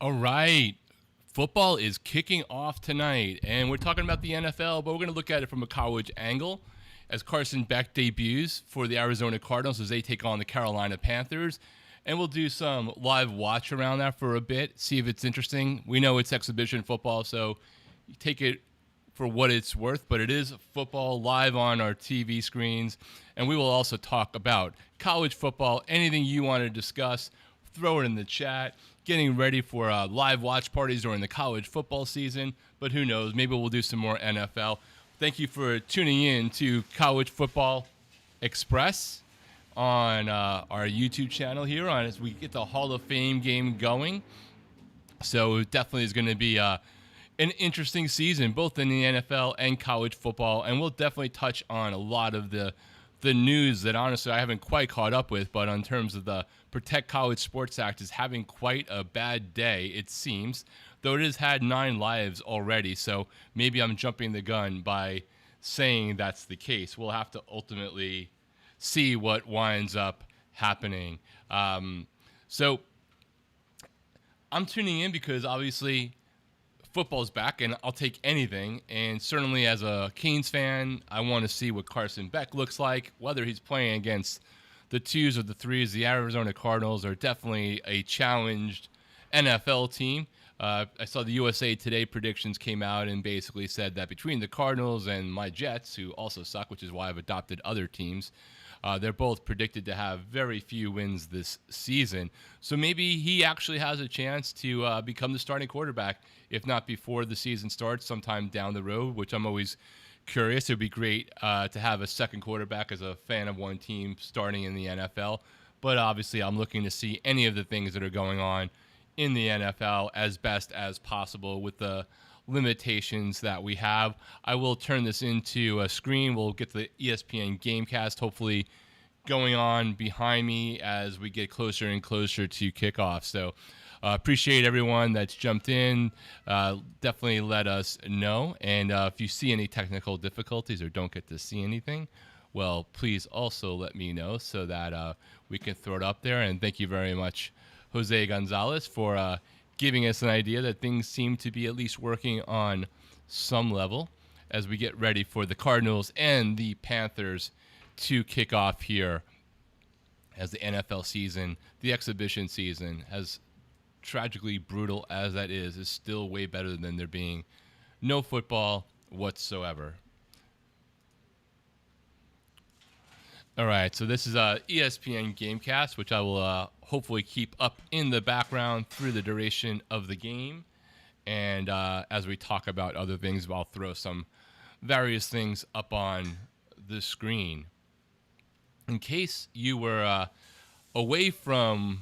All right. Football is kicking off tonight, and we're talking about the NFL, but we're going to look at it from a college angle as Carson Beck debuts for the Arizona Cardinals as they take on the Carolina Panthers. And we'll do some live watch around that for a bit, see if it's interesting. We know it's exhibition football, so you take it for what it's worth, but it is football live on our TV screens. And we will also talk about college football, anything you want to discuss, throw it in the chat. Getting ready for live watch parties during the college football season, but who knows? Maybe we'll do some more NFL. Thank you for tuning in to College Football Express on our YouTube channel here on as we get the Hall of Fame game going. So it definitely is going to be an interesting season, both in the NFL and college football, and we'll definitely touch on a lot of the news that honestly I haven't quite caught up with, but in terms of the Protect College Sports Act is having quite a bad day, it seems, though it has had 9 lives already, so maybe I'm jumping the gun by saying that's the case. We'll have to ultimately see what winds up happening. So I'm tuning in because obviously football's back, and I'll take anything. And certainly as a Canes fan, I want to see what Carson Beck looks like, whether he's playing against the 2s or the 3s. The Arizona Cardinals are definitely a challenged NFL team. I saw the USA Today predictions came out and basically said that between the Cardinals and my Jets, who also suck, which is why I've adopted other teams, they're both predicted to have very few wins this season. So maybe he actually has a chance to become the starting quarterback, if not before the season starts, sometime down the road, which I'm always curious. It would be great to have a second quarterback as a fan of one team starting in the NFL. But obviously I'm looking to see any of the things that are going on in the NFL as best as possible with the limitations that we have. I will turn this into a screen. We'll get the ESPN Gamecast hopefully going on behind me as we get closer and closer to kickoff. So appreciate everyone that's jumped in. Definitely let us know. And if you see any technical difficulties or don't get to see anything, well, please also let me know so that we can throw it up there. And thank you very much, Jose Gonzalez, for giving us an idea that things seem to be at least working on some level as we get ready for the Cardinals and the Panthers to kick off here as the NFL season, the exhibition season, as tragically brutal as that is still way better than there being no football whatsoever. All right, so this is ESPN Gamecast, which I will hopefully keep up in the background through the duration of the game. And as we talk about other things, I'll throw some various things up on the screen. In case you were away from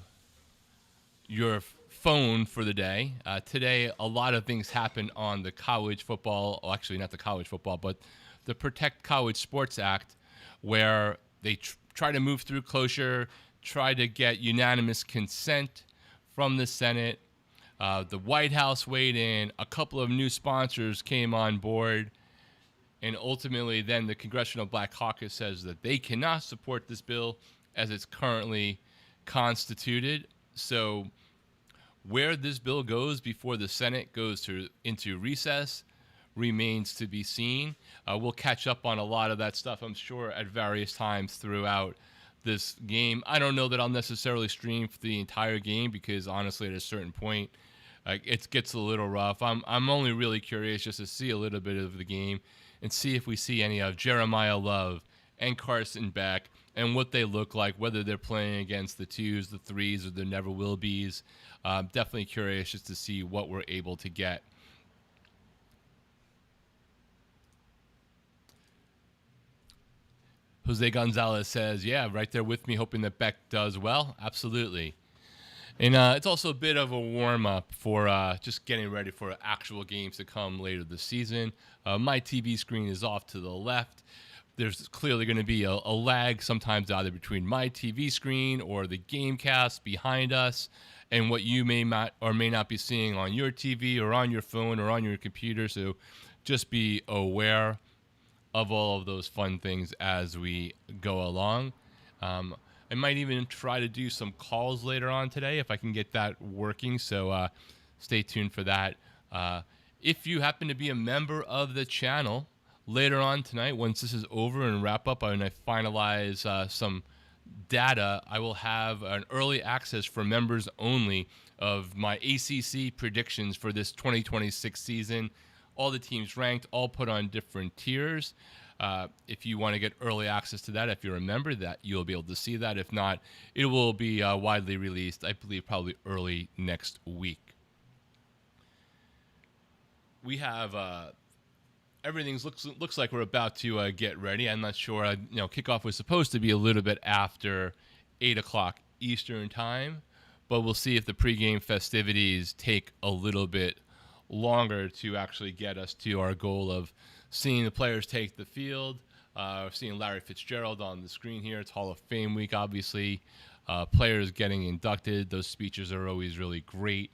your phone for the day, today a lot of things happened on the college football, well, actually not the college football, but the Protect College Sports Act, where they try to move through cloture, try to get unanimous consent from the Senate. The White House weighed in. A couple of new sponsors came on board. And ultimately, then the Congressional Black Caucus says that they cannot support this bill as it's currently constituted. So where this bill goes before the Senate goes into recess remains to be seen. We'll catch up on a lot of that stuff, I'm sure, at various times throughout this game. I don't know that I'll necessarily stream for the entire game because, honestly, at a certain point, it gets a little rough. I'm only really curious just to see a little bit of the game and see if we see any of Jeremiah Love and Carson Beck and what they look like, whether they're playing against the 2s, the 3s, or the never will be's. Definitely curious just to see what we're able to get. Jose Gonzalez says, yeah, right there with me, hoping that Beck does well. Absolutely. And it's also a bit of a warm-up for just getting ready for actual games to come later this season. My TV screen is off to the left. There's clearly going to be a lag sometimes either between my TV screen or the Gamecast behind us and what you may not or may not be seeing on your TV or on your phone or on your computer. So just be aware of all of those fun things as we go along. I might even try to do some calls later on today if I can get that working. So stay tuned for that. If you happen to be a member of the channel, later on tonight, once this is over and wrap up and I finalize some data, I will have an early access for members only of my ACC predictions for this 2026 season. All the teams ranked, all put on different tiers. If you want to get early access to that, if you're a member, that you'll be able to see that. If not, it will be widely released, I believe, probably early next week. We have everything looks like we're about to get ready. I'm not sure. Kickoff was supposed to be a little bit after 8 o'clock Eastern time, but we'll see if the pregame festivities take a little bit longer to actually get us to our goal of seeing the players take the field. Seeing Larry Fitzgerald on the screen here. It's Hall of Fame week, obviously. Players getting inducted. Those speeches are always really great.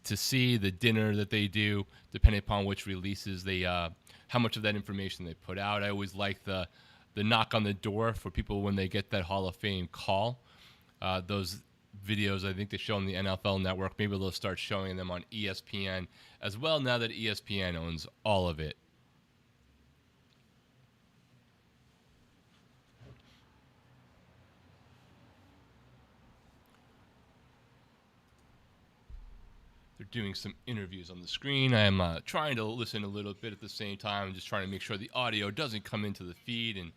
To see the dinner that they do, depending upon which releases they, how much of that information they put out. I always like the knock on the door for people when they get that Hall of Fame call. Those videos, I think they show on the NFL Network. Maybe they'll start showing them on ESPN as well now that ESPN owns all of it. They're doing some interviews on the screen. I'm trying to listen a little bit at the same time. I'm just trying to make sure the audio doesn't come into the feed and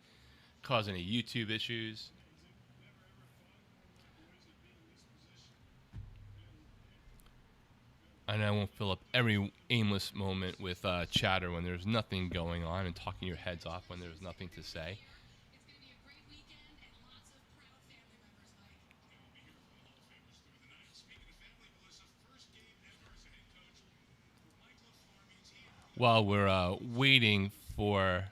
cause any YouTube issues. And I won't fill up every aimless moment with chatter when there's nothing going on and talking your heads off when there's nothing to say. While we're waiting for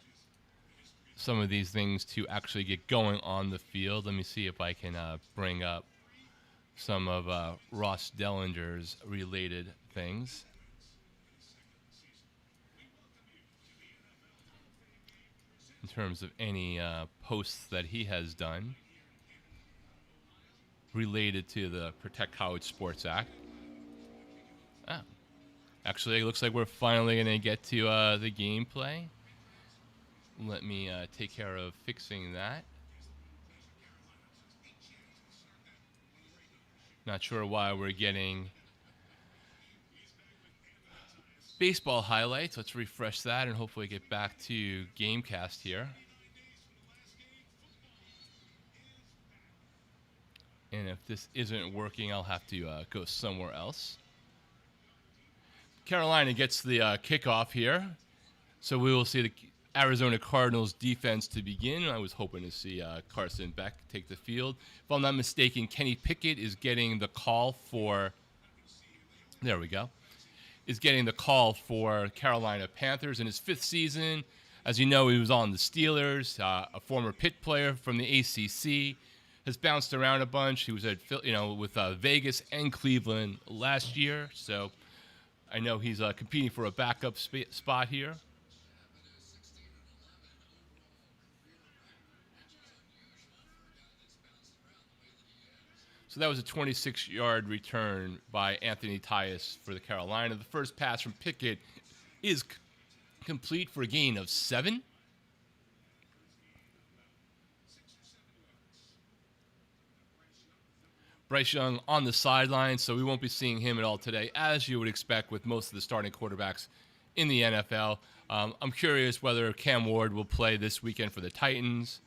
some of these things to actually get going on the field, let me see if I can bring up some of Ross Dellinger's related things. In terms of any posts that he has done related to the Protect College Sports Act. Actually, it looks like we're finally going to get to the gameplay. Let me take care of fixing that. Not sure why we're getting baseball highlights. Let's refresh that and hopefully get back to Gamecast here. And if this isn't working, I'll have to go somewhere else. Carolina gets the kickoff here. So we will see the Arizona Cardinals defense to begin. I was hoping to see Carson Beck take the field. If I'm not mistaken, Kenny Pickett is getting the call for... There we go. Is getting the call for Carolina Panthers in his 5th season. As you know, he was on the Steelers, a former Pitt player from the ACC. Has bounced around a bunch. He was at with Vegas and Cleveland last year. So I know he's competing for a backup spot here. So that was a 26-yard return by Anthony Tyus for the Carolina. The first pass from Pickett is complete for a gain of 7. Bryce Young on the sideline, so we won't be seeing him at all today, as you would expect with most of the starting quarterbacks in the NFL. I'm curious whether Cam Ward will play this weekend for the Titans.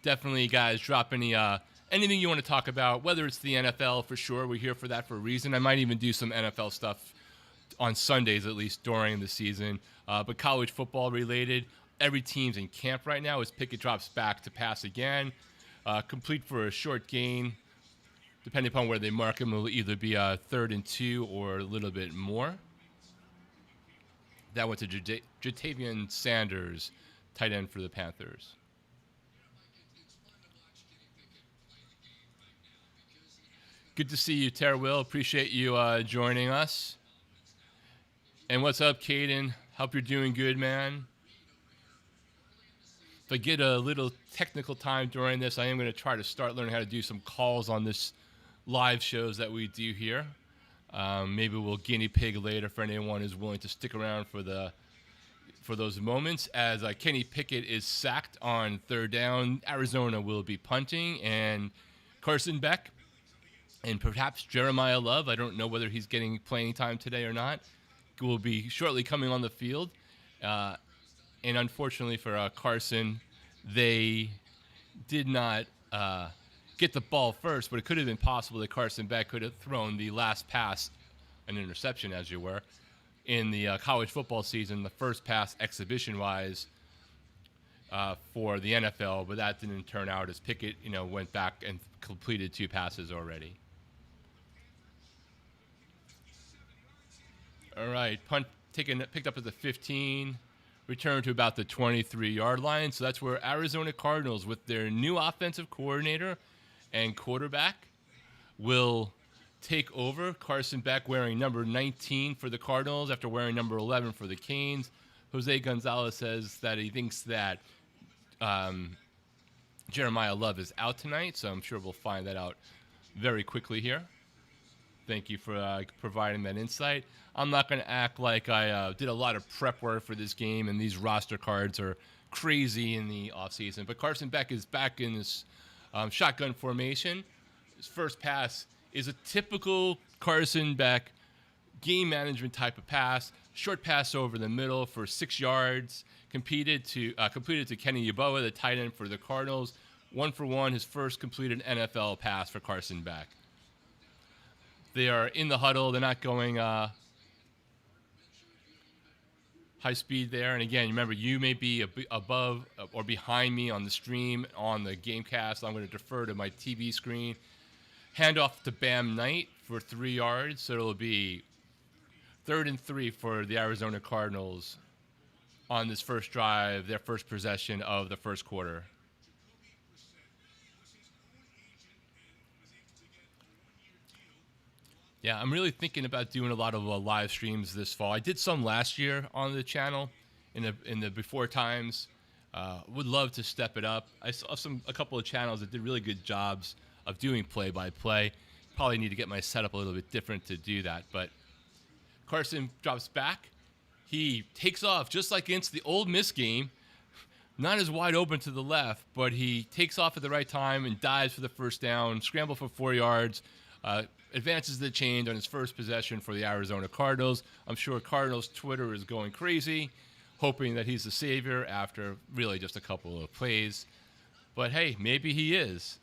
Definitely, guys, drop anything you want to talk about, whether it's the NFL for sure. We're here for that for a reason. I might even do some NFL stuff on Sundays, at least during the season. But college football related, every team's in camp right now as Pickett drops back to pass again. Complete for a short gain. Depending upon where they mark him, it'll either be a 3rd and 2 or a little bit more. That went to Jatavian Sanders, tight end for the Panthers. Good to see you, Tara Will. Appreciate you joining us. And what's up, Caden? Hope you're doing good, man. If I get a little technical time during this, I am going to try to start learning how to do some calls on this live shows that we do here. Maybe we'll guinea pig later for anyone who's willing to stick around for those moments. As Kenny Pickett is sacked on third down, Arizona will be punting, and Carson Beck and perhaps Jeremiah Love, I don't know whether he's getting playing time today or not, will be shortly coming on the field. And unfortunately for Carson, they did not get the ball first, but it could have been possible that Carson Beck could have thrown the last pass, an interception as you were, in the college football season, the first pass exhibition-wise for the NFL, but that didn't turn out as Pickett, went back and completed 2 passes already. All right, punt picked up at the 15, returned to about the 23-yard line. So that's where Arizona Cardinals, with their new offensive coordinator and quarterback, will take over. Carson Beck wearing number 19 for the Cardinals after wearing number 11 for the Canes. Jose Gonzalez says that he thinks that Jeremiah Love is out tonight, so I'm sure we'll find that out very quickly here. Thank you for providing that insight. I'm not going to act like I did a lot of prep work for this game, and these roster cards are crazy in the offseason. But Carson Beck is back in this shotgun formation. His first pass is a typical Carson Beck game management type of pass. Short pass over the middle for 6 yards. Completed to Kenny Yeboah, the tight end for the Cardinals. 1-for-1, his first completed NFL pass for Carson Beck. They are in the huddle. They're not going high speed there. And again, remember, you may be above or behind me on the stream, on the Gamecast. I'm going to defer to my TV screen. Handoff to Bam Knight for 3 yards. So it'll be 3rd and 3 for the Arizona Cardinals on this first drive, their first possession of the first quarter. Yeah, I'm really thinking about doing a lot of live streams this fall. I did some last year on the channel in the before times. Would love to step it up. I saw a couple of channels that did really good jobs of doing play-by-play. Probably need to get my setup a little bit different to do that. But Carson drops back. He takes off just like against the Ole Miss game. Not as wide open to the left, but he takes off at the right time and dives for the first down. Scramble for 4 yards. Advances the chain on his first possession for the Arizona Cardinals. I'm sure Cardinals Twitter is going crazy, hoping that he's the savior after really just a couple of plays. But hey, maybe he is.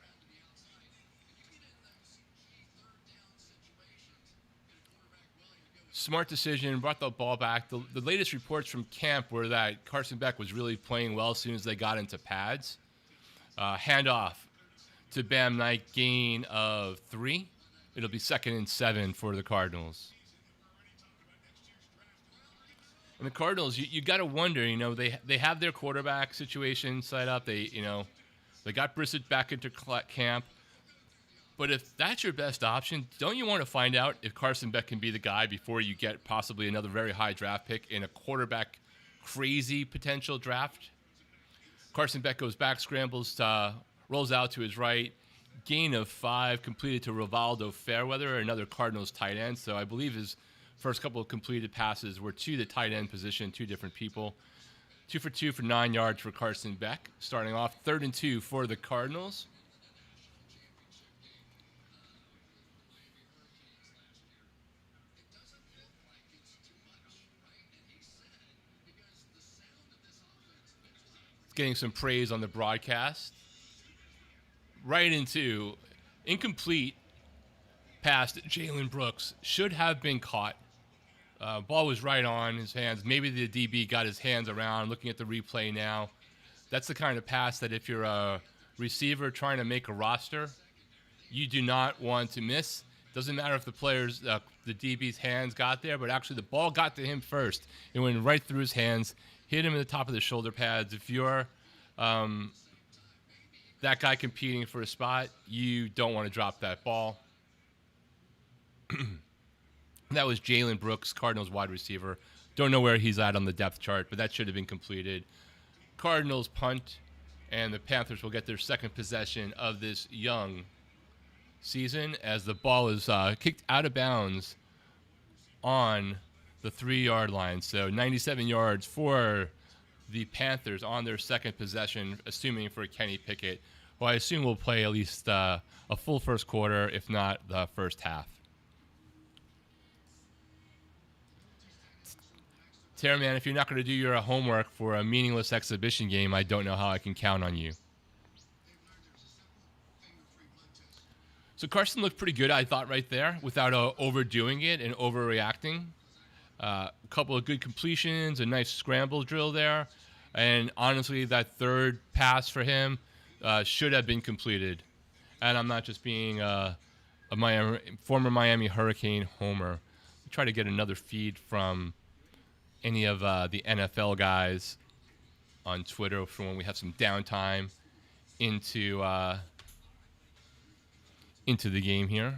Smart decision, brought the ball back. The latest reports from camp were that Carson Beck was really playing well as soon as they got into pads. Handoff to Bam Knight, gain of 3. It'll be 2nd and 7 for the Cardinals. And the Cardinals, you got to wonder, they have their quarterback situation set up. They got Brissett back into camp. But if that's your best option, don't you want to find out if Carson Beck can be the guy before you get possibly another very high draft pick in a quarterback crazy potential draft? Carson Beck goes back, scrambles, rolls out to his right. Gain of 5, completed to Rivaldo Fairweather, another Cardinals tight end. So I believe his first couple of completed passes were to the tight end position, 2 different people. 2 for 2 for 9 yards for Carson Beck. Starting off 3rd and 2 for the Cardinals. Getting some praise on the broadcast. Right into incomplete pass to Jalen Brooks. Should have been caught. Ball was right on his hands. Maybe the DB got his hands around. Looking at the replay now, that's the kind of pass that if you're a receiver trying to make a roster, you do not want to miss. Doesn't matter if the player's, the DB's hands got there, but actually the ball got to him first. It went right through his hands, hit him at the top of the shoulder pads. If you're that guy competing for a spot, you don't want to drop that ball. That was Jalen Brooks, Cardinals wide receiver. Don't know where he's at on the depth chart, but that should have been completed. Cardinals punt, and the Panthers will get their second possession of this young season as the ball is kicked out of bounds on the 3-yard line. So 97 yards for the Panthers on their second possession, assuming for Kenny Pickett, who I assume will play at least a full first quarter, if not the first half. Tara, man, if you're not going to do your homework for a meaningless exhibition game, I don't know how I can count on you. So Carson looked pretty good, I thought, right there, without overdoing it and overreacting. A couple of good completions, a nice scramble drill there. And honestly, that third pass for him should have been completed. And I'm not just being a former Miami Hurricane homer. We try to get another feed from any of the NFL guys on Twitter for when we have some downtime into the game here.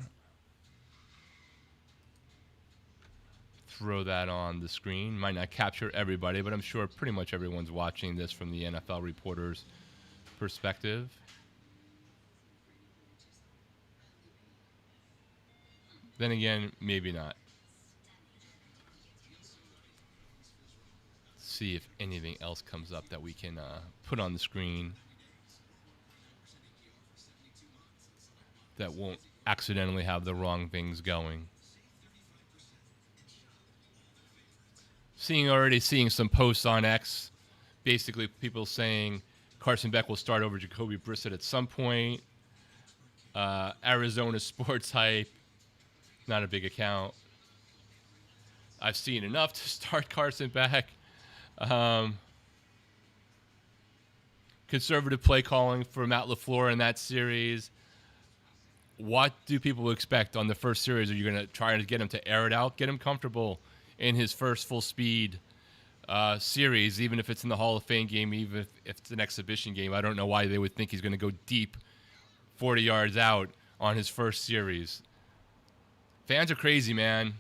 Throw that on the screen. Might not capture everybody, but I'm sure pretty much everyone's watching this from the NFL reporter's perspective. Then again, maybe not. See if anything else comes up that we can put on the screen that won't accidentally have the wrong things going. Already seeing some posts on X, basically people saying Carson Beck will start over Jacoby Brissett at some point. Arizona Sports Hype, not a big account. I've seen enough to start Carson Beck. Conservative play calling for Matt LaFleur in that series. What do people expect on the first series? Are you going to try to get him to air it out, get him comfortable in his first full speed series, even if it's in the Hall of Fame game, even if it's an exhibition game? I don't know why they would think he's going to go deep 40 yards out on his first series. Fans are crazy, man.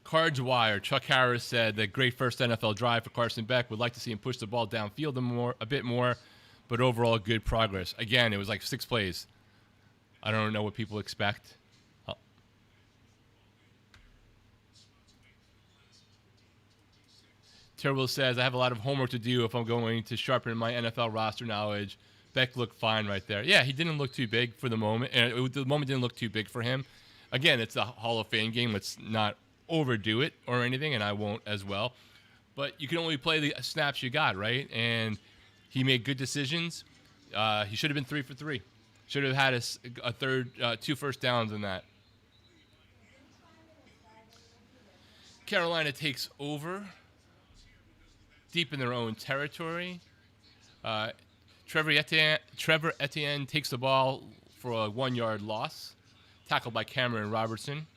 Cards Wire, Chuck Harris said that great first NFL drive for Carson Beck. Would like to see him push the ball downfield a bit more, but overall good progress. Again, it was like 6 plays. I don't know what people expect. Terrible says, I have a lot of homework to do if I'm going to sharpen my NFL roster knowledge. Beck looked fine right there. Yeah, he didn't look too big for the moment, and the moment didn't look too big for him. Again, it's a Hall of Fame game. Let's not overdo it or anything, and I won't as well. But you can only play the snaps you got, right? And he made good decisions. He should have been 3 for 3. Should have had a third, 2 first downs in that. Carolina takes over deep in their own territory. Trevor Etienne takes the ball for a 1-yard loss, tackled by Cameron Robertson.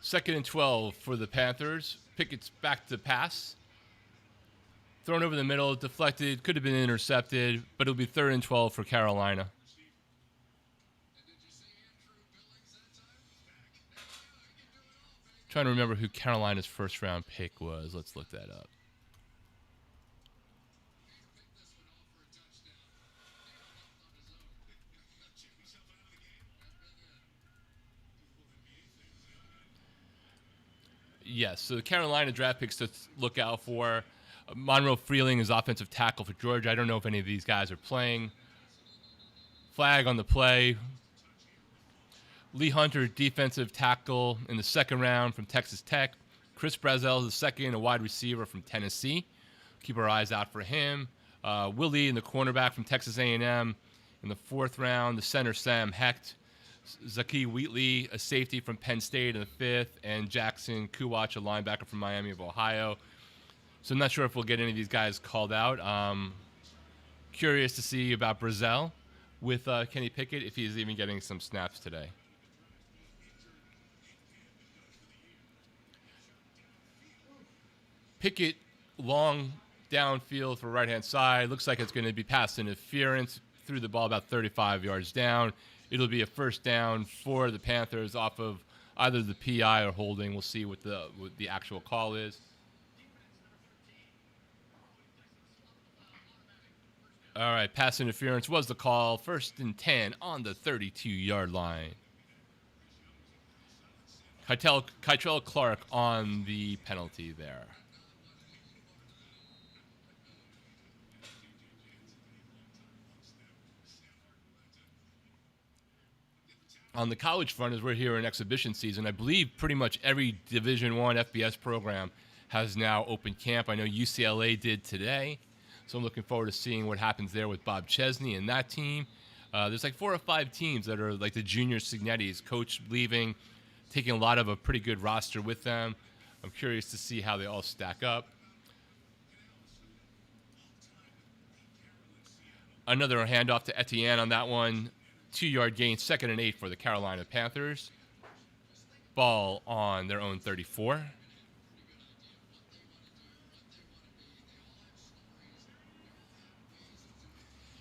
Second and 12 for the Panthers. Pickett's back to pass. Thrown over the middle, deflected, could have been intercepted, but it'll be 3rd and 12 for Carolina. Trying to remember who Carolina's first round pick was. Let's look that up. Yes, so the Carolina draft picks to look out for. Monroe Freeling is offensive tackle for Georgia. I don't know if any of these guys are playing. Flag on the play. Lee Hunter, defensive tackle in the 2nd round from Texas Tech. Chris Brazzell, the 2nd, a wide receiver from Tennessee. Keep our eyes out for him. Will Lee, the cornerback from Texas A&M in the 4th round. The center, Sam Hecht, Zaki Wheatley, a safety from Penn State in the 5th, and Jackson Kuwach, a linebacker from Miami of Ohio. So I'm not sure if we'll get any of these guys called out. Curious to see about Brazel with Kenny Pickett, if he's even getting some snaps today. Pickett, long downfield for right-hand side. Looks like it's going to be pass interference. Threw the ball about 35 yards down. It'll be a first down for the Panthers off of either the PI or holding. We'll see what the actual call is. All right, pass interference was the call. 1st and 10 on the 32-yard line. Kytrell Clark on the penalty there. On the college front, as we're here in exhibition season, I believe pretty much every Division I FBS program has now opened camp. I know UCLA did today, so I'm looking forward to seeing what happens there with Bob Chesney and that team. There's like 4 or 5 teams that are like the junior Signettis, coach leaving, taking a lot of a pretty good roster with them. I'm curious to see how they all stack up. Another handoff to Etienne on that one. 2-yard gain, 2nd and 8 for the Carolina Panthers. Ball on their own 34.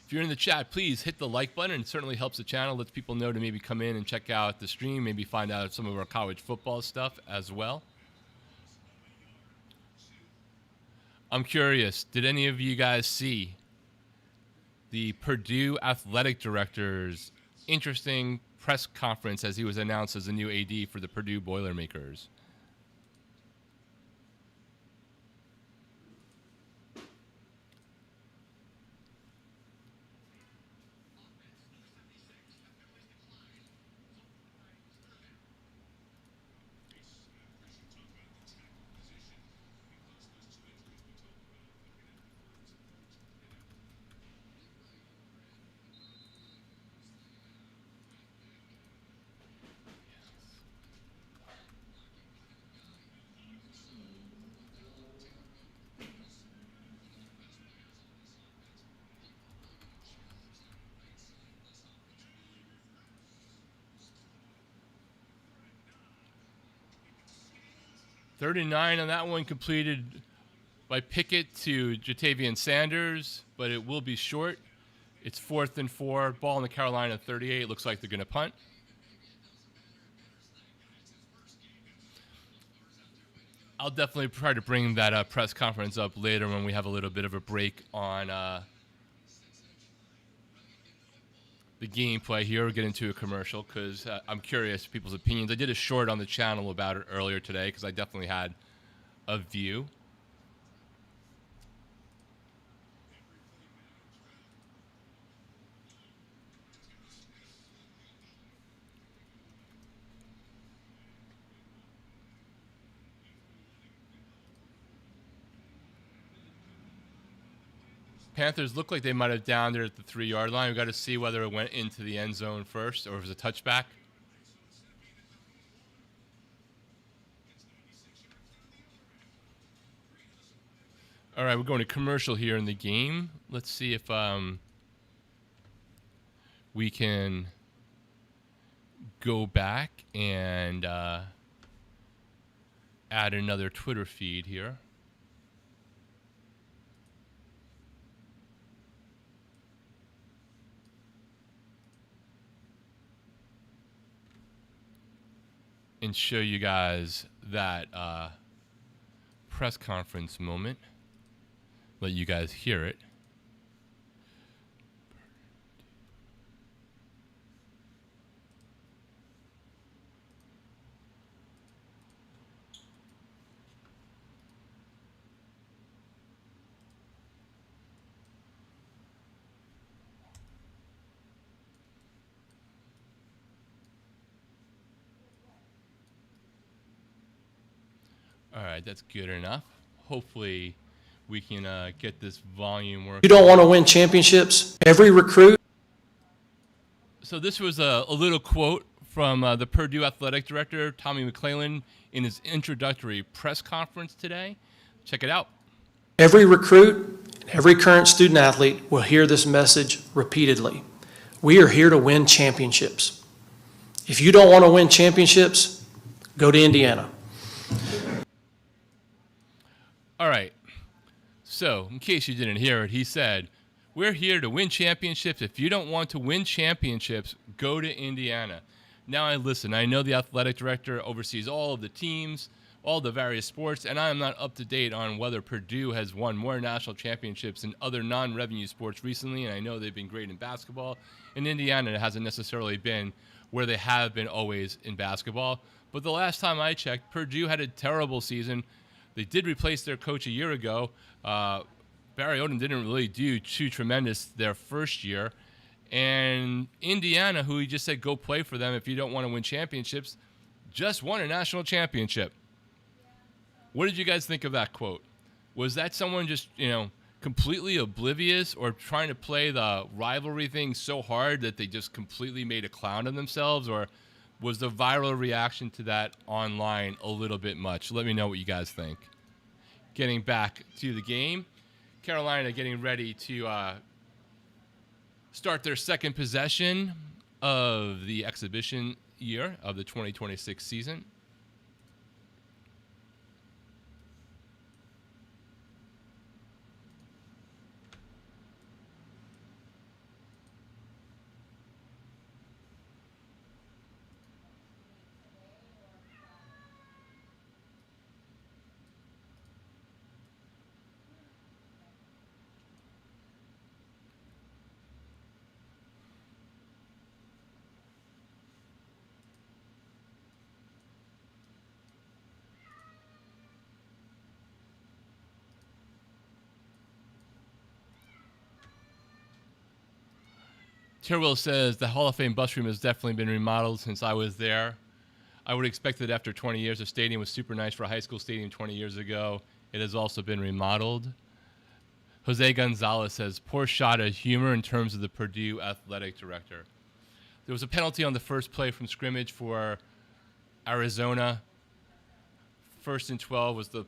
If you're in the chat, please hit the like button. It certainly helps the channel, lets people know to maybe come in and check out the stream, maybe find out some of our college football stuff as well. I'm curious, did any of you guys see the Purdue athletic director's interesting press conference as he was announced as the new AD for the Purdue Boilermakers? .39 on that one, completed by Pickett to Jatavian Sanders, but it will be short. It's 4th and 4. Ball in the Carolina 38. Looks like they're going to punt. I'll definitely try to bring that press conference up later when we have a little bit of a break on the gameplay here. We'll get into a commercial because I'm curious people's opinions. I did a short on the channel about it earlier today because I definitely had a view. Panthers look like they might have downed it at the 3-yard line. We've got to see whether it went into the end zone first or if it was a touchback. All right, we're going to commercial here in the game. Let's see if we can go back and add another Twitter feed here. And show you guys that press conference moment. Let you guys hear it. All right, that's good enough. Hopefully we can get this volume working. You don't want to win championships. Every recruit. So this was a little quote from the Purdue athletic director, Tommy McClellan, in his introductory press conference today. Check it out. Every recruit, every current student athlete will hear this message repeatedly. We are here to win championships. If you don't want to win championships, go to Indiana. All right. So, in case you didn't hear it, he said, we're here to win championships. If you don't want to win championships, go to Indiana. Now, I know the athletic director oversees all of the teams, all the various sports, and I am not up to date on whether Purdue has won more national championships in other non-revenue sports recently, and I know they've been great in basketball. In Indiana, it hasn't necessarily been where they have been always in basketball. But the last time I checked, Purdue had a terrible season. They did replace their coach a year ago. Barry Odom didn't really do too tremendous their first year. And Indiana, who he just said go play for them if you don't want to win championships, just won a national championship. What did you guys think of that quote? Was that someone just, completely oblivious or trying to play the rivalry thing so hard that they just completely made a clown of themselves? Or was the viral reaction to that online a little bit much? Let me know what you guys think. Getting back to the game, Carolina getting ready to start their second possession of the exhibition year of the 2026 season. Tyrrell says the Hall of Fame bus room has definitely been remodeled since I was there. I would expect that after 20 years, the stadium was super nice for a high school stadium 20 years ago. It has also been remodeled. Jose Gonzalez says, poor shot at humor in terms of the Purdue athletic director. There was a penalty on the first play from scrimmage for Arizona. 1st and 12 was the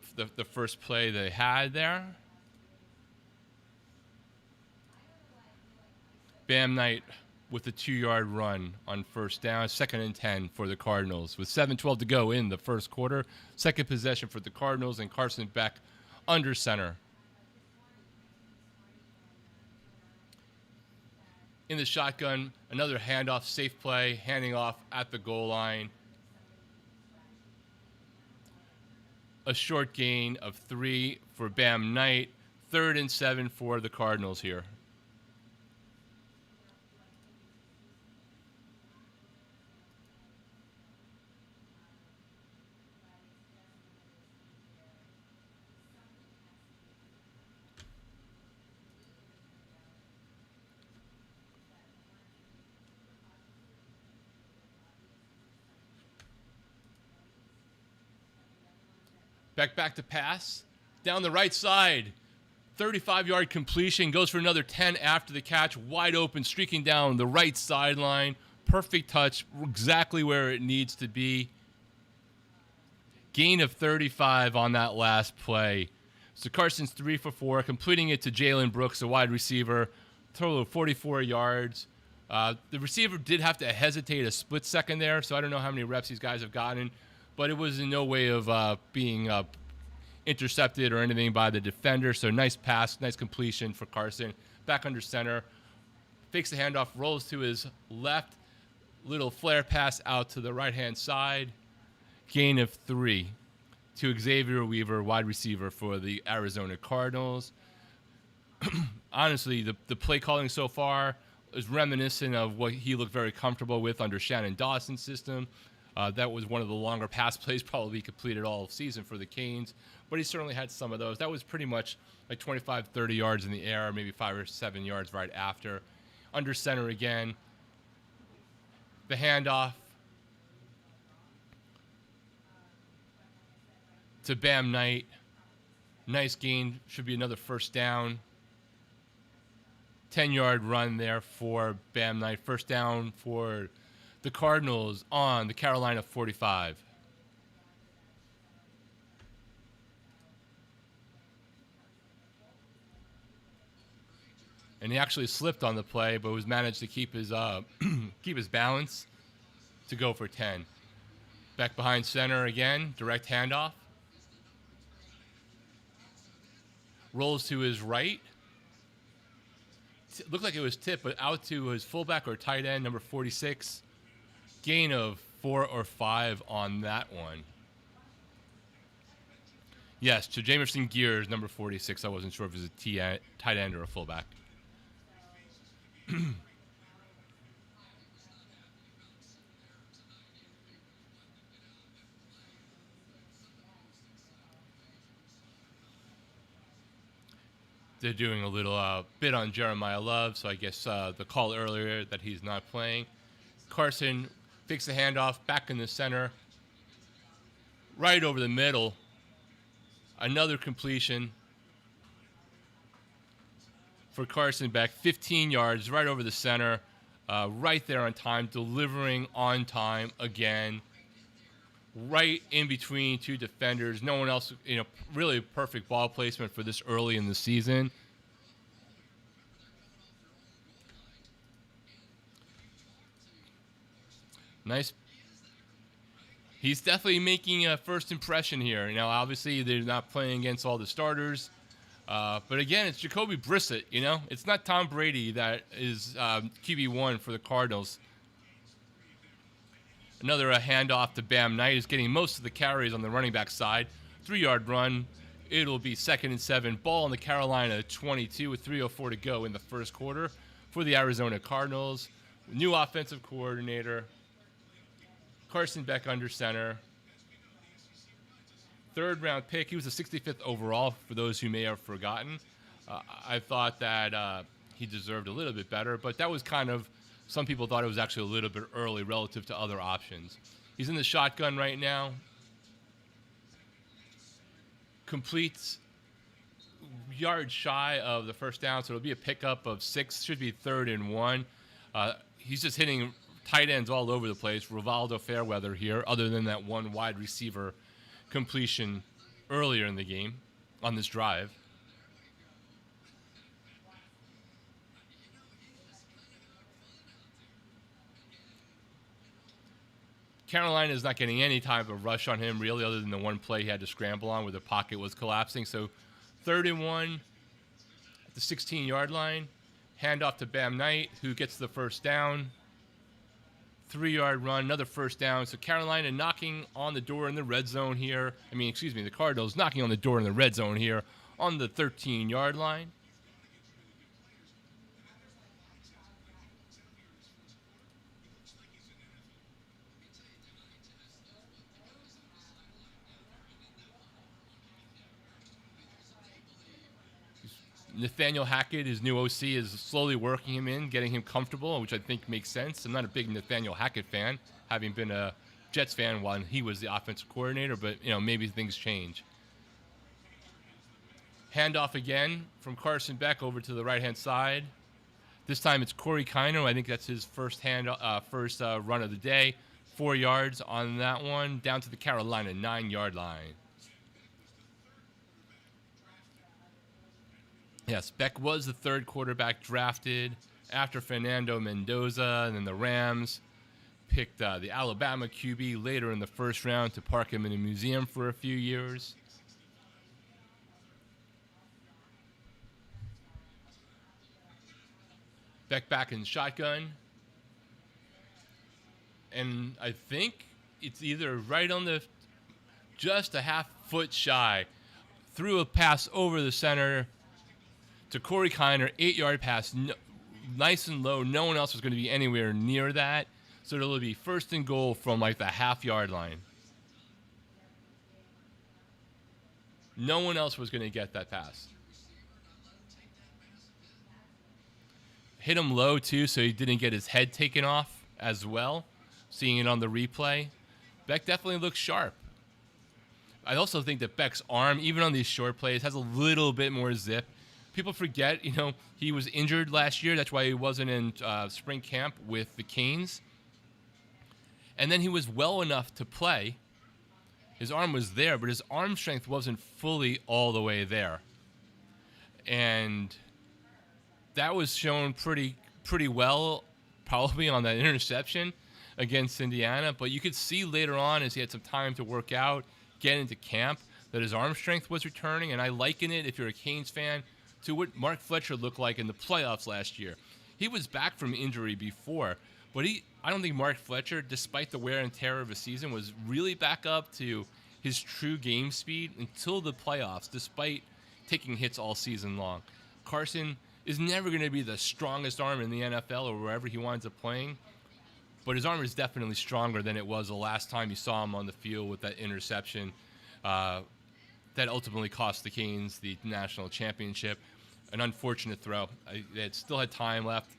first play they had there. Bam Knight with the 2-yard run on first down. 2nd and 10 for the Cardinals. With 7:12 to go in the first quarter. Second possession for the Cardinals, and Carson Beck under center. In the shotgun, another handoff, safe play, handing off at the goal line. A short gain of 3 for Bam Knight. 3rd and 7 for the Cardinals here. Beck back to pass. Down the right side. 35-yard completion. Goes for another 10 after the catch. Wide open, streaking down the right sideline. Perfect touch. Exactly where it needs to be. Gain of 35 on that last play. So Carson's 3 for 4. Completing it to Jalen Brooks, a wide receiver. Total of 44 yards. The receiver did have to hesitate a split second there, so I don't know how many reps these guys have gotten. But it was in no way of being intercepted or anything by the defender. So nice pass, nice completion for Carson. Back under center. Fakes the handoff, rolls to his left. Little flare pass out to the right-hand side. Gain of 3 to Xavier Weaver, wide receiver for the Arizona Cardinals. Honestly, the play calling so far is reminiscent of what he looked very comfortable with under Shannon Dawson's system. That was one of the longer pass plays probably completed all season for the Canes, but he certainly had some of those. That was pretty much like 25, 30 yards in the air, maybe 5 or 7 yards right after. Under center again. The handoff to Bam Knight. Nice gain. Should be another first down. 10-yard run there for Bam Knight. First down for the Cardinals on the Carolina 45. And he actually slipped on the play, but was managed to keep his keep his balance to go for 10. Beck behind center again, direct handoff. Rolls to his right. Looked like it was tipped, but out to his fullback or tight end, number 46. Gain of 4 or 5 on that one. Yes, to Jamerson Gears, number 46. I wasn't sure if it was a tight end or a fullback. They're doing a little bit on Jeremiah Love, so I guess the call earlier that he's not playing. Carson fakes the handoff back in the center, right over the middle. Another completion for Carson Beck, 15 yards, right over the center, right there on time, delivering on time again, right in between two defenders. No one else, really perfect ball placement for this early in the season. Nice. He's definitely making a first impression here. Now, obviously, they're not playing against all the starters. But again, it's Jacoby Brissett, It's not Tom Brady that is QB1 for the Cardinals. Another handoff to Bam Knight. He's getting most of the carries on the running back side. 3-yard run. It'll be 2nd and 7. Ball on the Carolina 22 with 3:04 to go in the first quarter for the Arizona Cardinals. New offensive coordinator. Carson Beck under center. 3rd-round pick. He was the 65th overall, for those who may have forgotten. I thought that he deserved a little bit better, but that was kind of, some people thought it was actually a little bit early relative to other options. He's in the shotgun right now. Completes yard shy of the first down, so it'll be a pickup of 6. Should be 3rd and 1. He's just hitting tight ends all over the place. Rivaldo Fairweather here, other than that one wide receiver completion earlier in the game on this drive. Carolina is not getting any type of rush on him, really, other than the one play he had to scramble on where the pocket was collapsing. So 3rd and 1 at the 16-yard line. Handoff to Bam Knight, who gets the first down. 3-yard run, another first down. So Carolina knocking on the door in the red zone here. The Cardinals knocking on the door in the red zone here on the 13-yard line. Nathaniel Hackett, his new OC, is slowly working him in, getting him comfortable, which I think makes sense. I'm not a big Nathaniel Hackett fan, having been a Jets fan while he was the offensive coordinator, but maybe things change. Handoff again from Carson Beck over to the right-hand side. This time it's Corey Kiner. I think that's his first run of the day. 4 yards on that one, down to the Carolina 9-yard line. Yes, Beck was the 3rd quarterback drafted after Fernando Mendoza, and then the Rams picked the Alabama QB later in the first round to park him in a museum for a few years. Beck back in shotgun. And I think it's either right on the, just a half foot shy. Threw a pass over the center to Corey Kiner, 8-yard pass, nice and low. No one else was going to be anywhere near that. So it'll be 1st and goal from like the half-yard line. No one else was going to get that pass. Hit him low, too, so he didn't get his head taken off as well. Seeing it on the replay. Beck definitely looks sharp. I also think that Beck's arm, even on these short plays, has a little bit more zip. People forget, he was injured last year. That's why he wasn't in spring camp with the Canes. And then he was well enough to play. His arm was there, but his arm strength wasn't fully all the way there. And that was shown pretty well, probably on that interception against Indiana. But you could see later on, as he had some time to work out, get into camp, that his arm strength was returning. And I liken it, if you're a Canes fan, to what Mark Fletcher looked like in the playoffs last year. He was back from injury before, but I don't think Mark Fletcher, despite the wear and tear of a season, was really back up to his true game speed until the playoffs, despite taking hits all season long. Carson is never going to be the strongest arm in the NFL or wherever he winds up playing, but his arm is definitely stronger than it was the last time you saw him on the field with that interception that ultimately cost the Canes the national championship. An unfortunate throw. They had still had time left.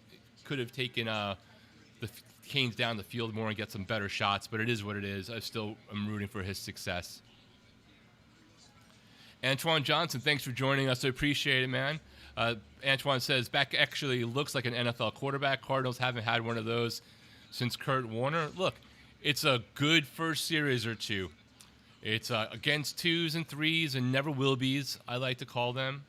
Could have taken the Canes down the field more and get some better shots, but it is what it is. I still am rooting for his success. Antoine Johnson, thanks for joining us. I appreciate it, man. Antoine says, Beck actually looks like an NFL quarterback. Cardinals haven't had one of those since Kurt Warner. Look, it's a good first series or two. It's against 2s and 3s and never will be's, I like to call them.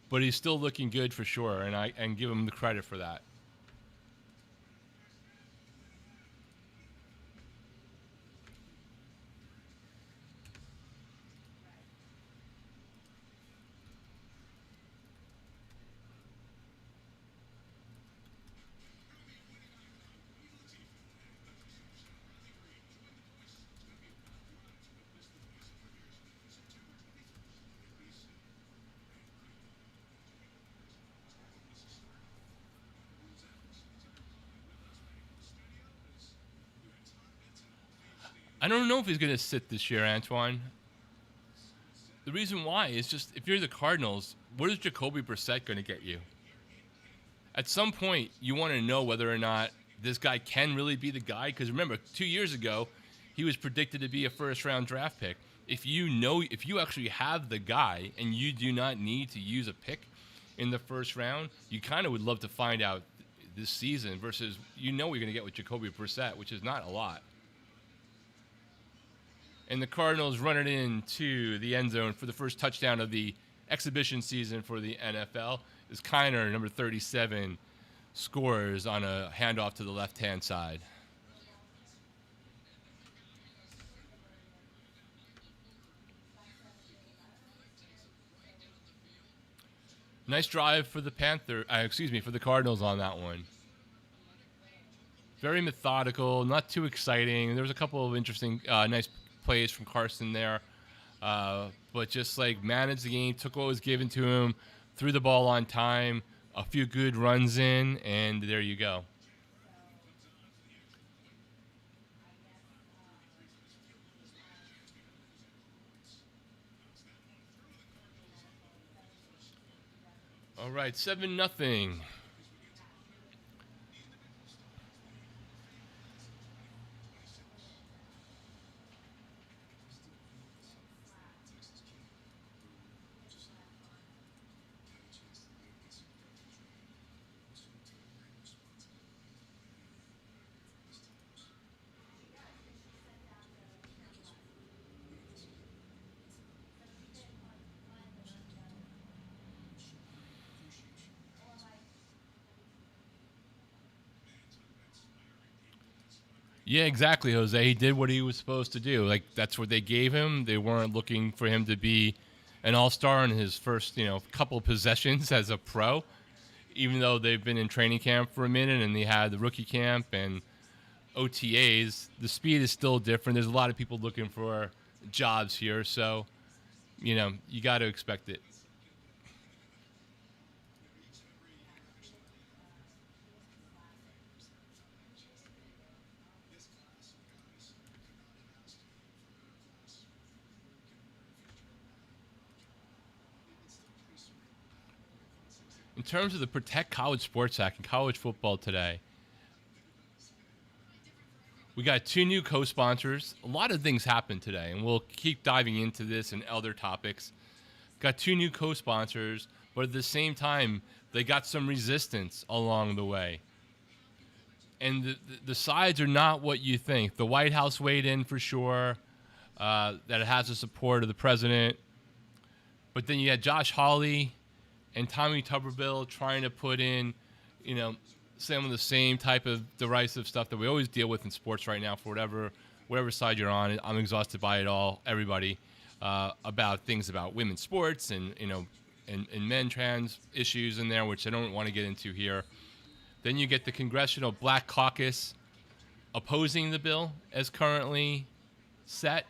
But he's still looking good for sure, and give him the credit for that. I don't know if he's going to sit this year, Antoine. The reason why is just, if you're the Cardinals, what is Jacoby Brissett going to get you? At some point, you want to know whether or not this guy can really be the guy. Because remember, 2 years ago, he was predicted to be a first-round draft pick. If you actually have the guy and you do not need to use a pick in the first round, you kind of would love to find out this season versus you're going to get with Jacoby Brissett, which is not a lot. And the Cardinals run it into the end zone for the first touchdown of the exhibition season for the NFL. As Kiner, number 37, scores on a handoff to the left-hand side. Nice drive for the for the Cardinals on that one. Very methodical, not too exciting. There was a couple of interesting, nice plays from Carson there, but just like managed the game, took what was given to him, threw the ball on time, a few good runs in, and there you go. All right, 7-0. Yeah, exactly, Jose. He did what he was supposed to do. Like, that's what they gave him. They weren't looking for him to be an all-star in his first, couple of possessions as a pro, even though they've been in training camp for a minute and they had the rookie camp and OTAs. The speed is still different. There's a lot of people looking for jobs here, so, you got to expect it. In terms of the Protect College Sports Act and college football today, we got 2 new co-sponsors. A lot of things happened today, and we'll keep diving into this and other topics. Got 2 new co-sponsors, but at the same time, they got some resistance along the way. and the sides are not what you think. The White House weighed in for sure, that it has the support of the president. But then you had Josh Hawley and Tommy Tuberville trying to put in, some of the same type of derisive stuff that we always deal with in sports right now for whatever side you're on. I'm exhausted by it all, everybody, about things about women's sports and men trans issues in there, which I don't want to get into here. Then you get the Congressional Black Caucus opposing the bill as currently set.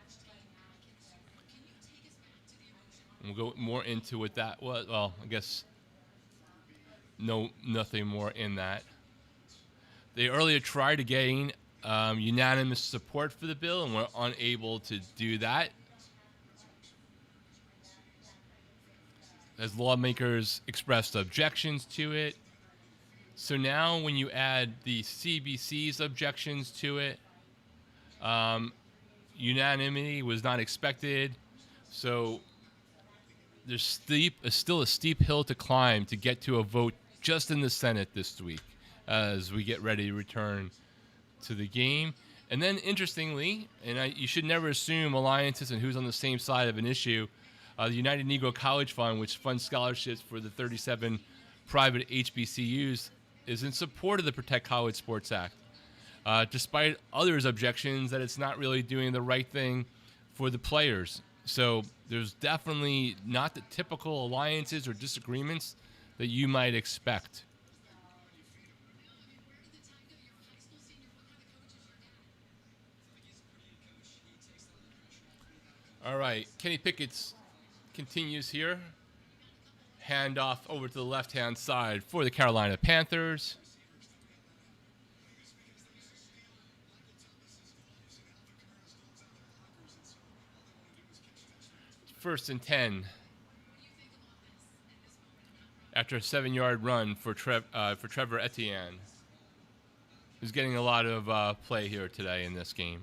We'll go more into what that was. Well, I guess nothing more in that. They earlier tried to gain unanimous support for the bill and were unable to do that, as lawmakers expressed objections to it. So now when you add the CBC's objections to it, unanimity was not expected. So there's still a steep hill to climb to get to a vote just in the Senate this week as we get ready to return to the game. And then interestingly, you should never assume alliances and who's on the same side of an issue, the United Negro College Fund, which funds scholarships for the 37 private HBCUs, is in support of the Protect College Sports Act, despite others' objections that it's not really doing the right thing for the players. So there's definitely not the typical alliances or disagreements that you might expect. All right, Kenny Pickett's continues here. Hand off over to the left-hand side for the Carolina Panthers. First and 10 after a 7-yard run for Trevor Etienne, who's getting a lot of play here today in this game.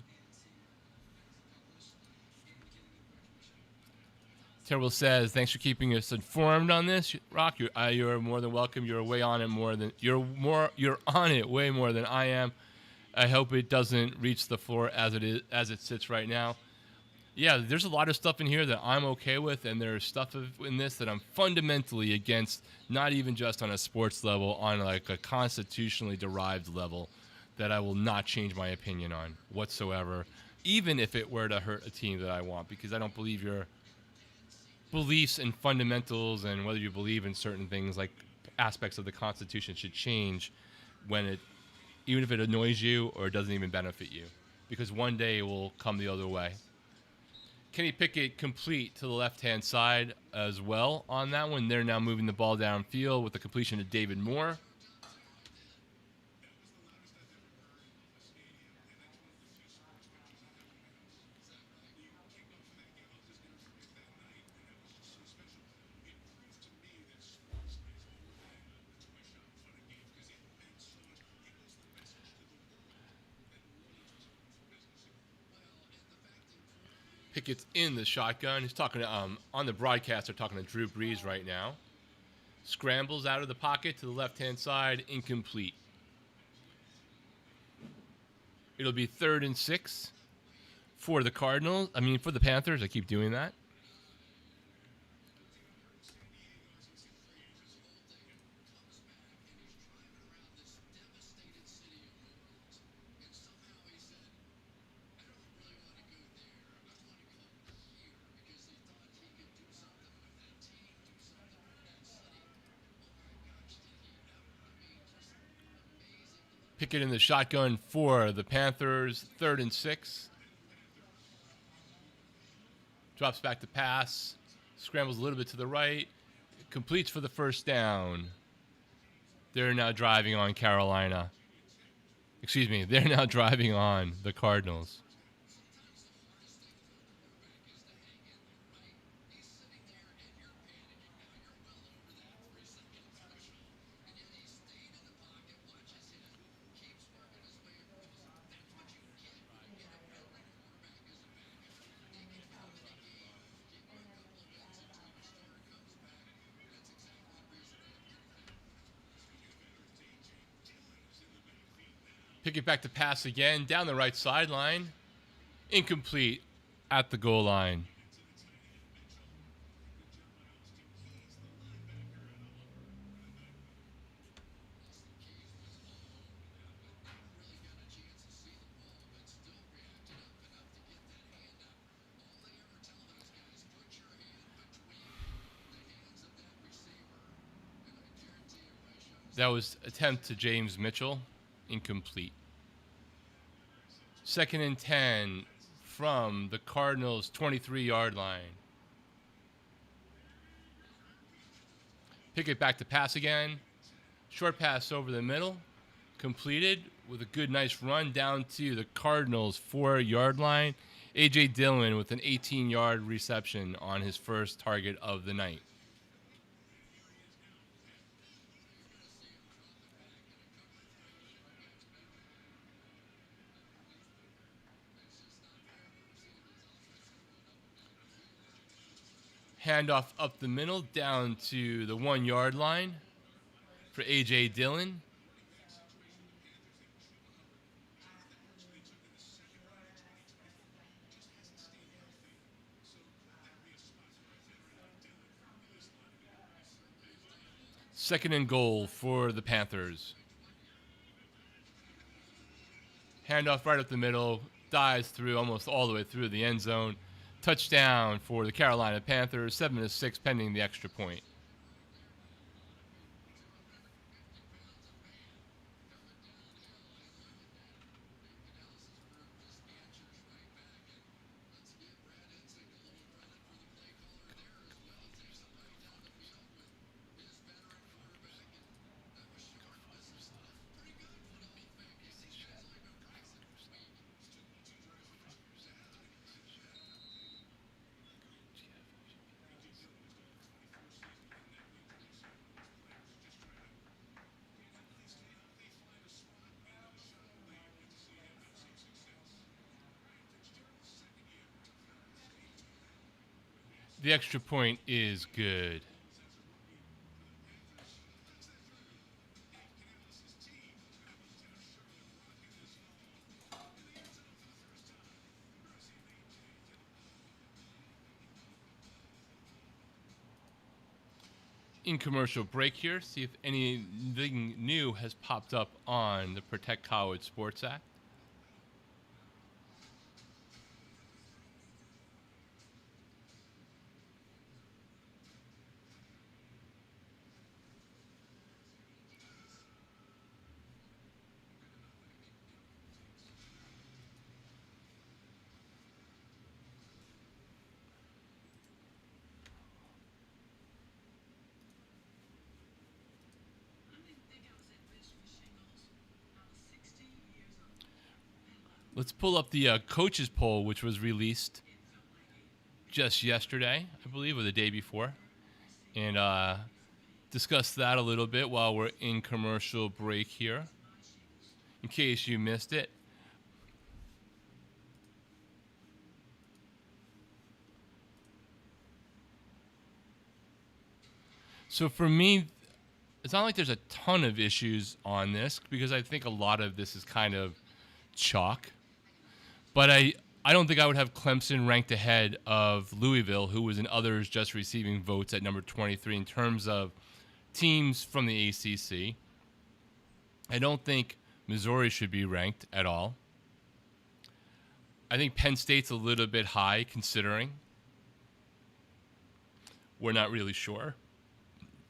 Terrell says, "Thanks for keeping us informed on this, Rock. You're more than welcome. You're on it way more than I am. I hope it doesn't reach the floor as it sits right now." Yeah, there's a lot of stuff in here that I'm okay with, and there's stuff in this that I'm fundamentally against, not even just on a sports level, on like a constitutionally derived level, that I will not change my opinion on whatsoever, even if it were to hurt a team that I want, because I don't believe your beliefs and fundamentals and whether you believe in certain things like aspects of the Constitution should change even if it annoys you or it doesn't even benefit you, because one day it will come the other way. Kenny Pickett complete to the left-hand side as well on that one. They're now moving the ball downfield with the completion to David Moore. Pickett's in the shotgun. He's talking to, on the broadcast, they're talking to Drew Brees right now. Scrambles out of the pocket to the left-hand side, incomplete. It'll be 3rd and 6 for the Panthers. I keep doing that. Pickett in the shotgun for the Panthers, 3rd and 6. Drops back to pass, scrambles a little bit to the right, completes for the first down. They're now driving on Carolina. They're now driving on the Cardinals. Pick it back to pass again, down the right sideline. Incomplete at the goal line. That was attempt to James Mitchell, incomplete. 2nd and 10 from the Cardinals' 23-yard line. Pick it back to pass again. Short pass over the middle. Completed with a good, nice run down to the Cardinals' 4-yard line. A.J. Dillon with an 18-yard reception on his first target of the night. Handoff up the middle down to the 1-yard line for A.J. Dillon. Second and goal for the Panthers. Handoff right up the middle, dives through almost all the way through the end zone. Touchdown for the Carolina Panthers, 7-6 pending the extra point. The extra point is good. In commercial break here, see if anything new has popped up on the Protect College Sports Act. Let's pull up the coaches poll, which was released just yesterday, I believe, or the day before, and discuss that a little bit while we're in commercial break here, in case you missed it. So for me, it's not like there's a ton of issues on this, because I think a lot of this is kind of chalk. But I don't think I would have Clemson ranked ahead of Louisville, who was in others just receiving votes at number 23 in terms of teams from the ACC. I don't think Missouri should be ranked at all. I think Penn State's a little bit high, considering. We're not really sure.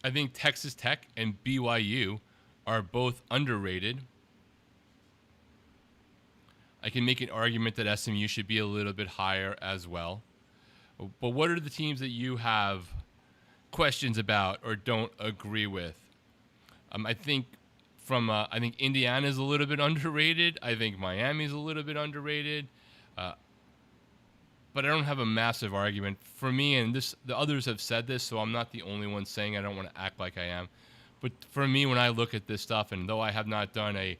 I think Texas Tech and BYU are both underrated. I can make an argument that SMU should be a little bit higher as well. But what are the teams that you have questions about or don't agree with? I think Indiana's a little bit underrated. I think Miami's a little bit underrated. But I don't have a massive argument. For me, and the others have said this, so I'm not the only one saying I don't want to act like I am. But for me, when I look at this stuff, and though I have not done a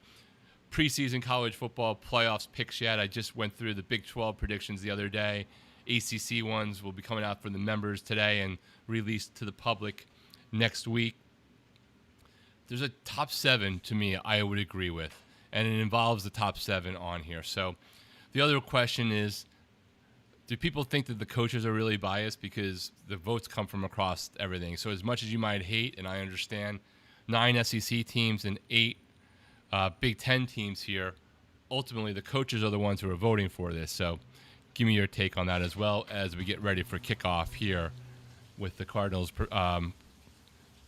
preseason college football playoffs picks yet, I just went through the Big 12 predictions the other day. ACC ones will be coming out for the members today and released to the public next week. There's a top 7 to me I would agree with. and it involves the top 7 on here. So the other question is, do people think that the coaches are really biased? Because the votes come from across everything. So as much as you might hate, and I understand, 9 SEC teams and 8 Big Ten teams here, ultimately the coaches are the ones who are voting for this. So give me your take on that as well as we get ready for kickoff here with the Cardinals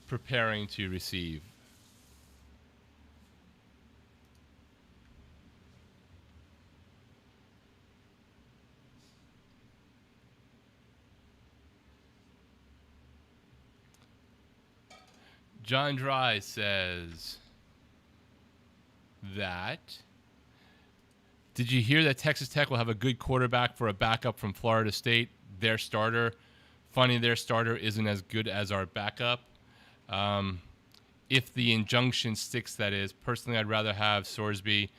preparing to receive. John Dry says that, did you hear that Texas Tech will have a good quarterback for a backup from Florida State? Their starter. Funny, their starter isn't as good as our backup. If the injunction sticks, that is. Personally, I'd rather have Sorsby.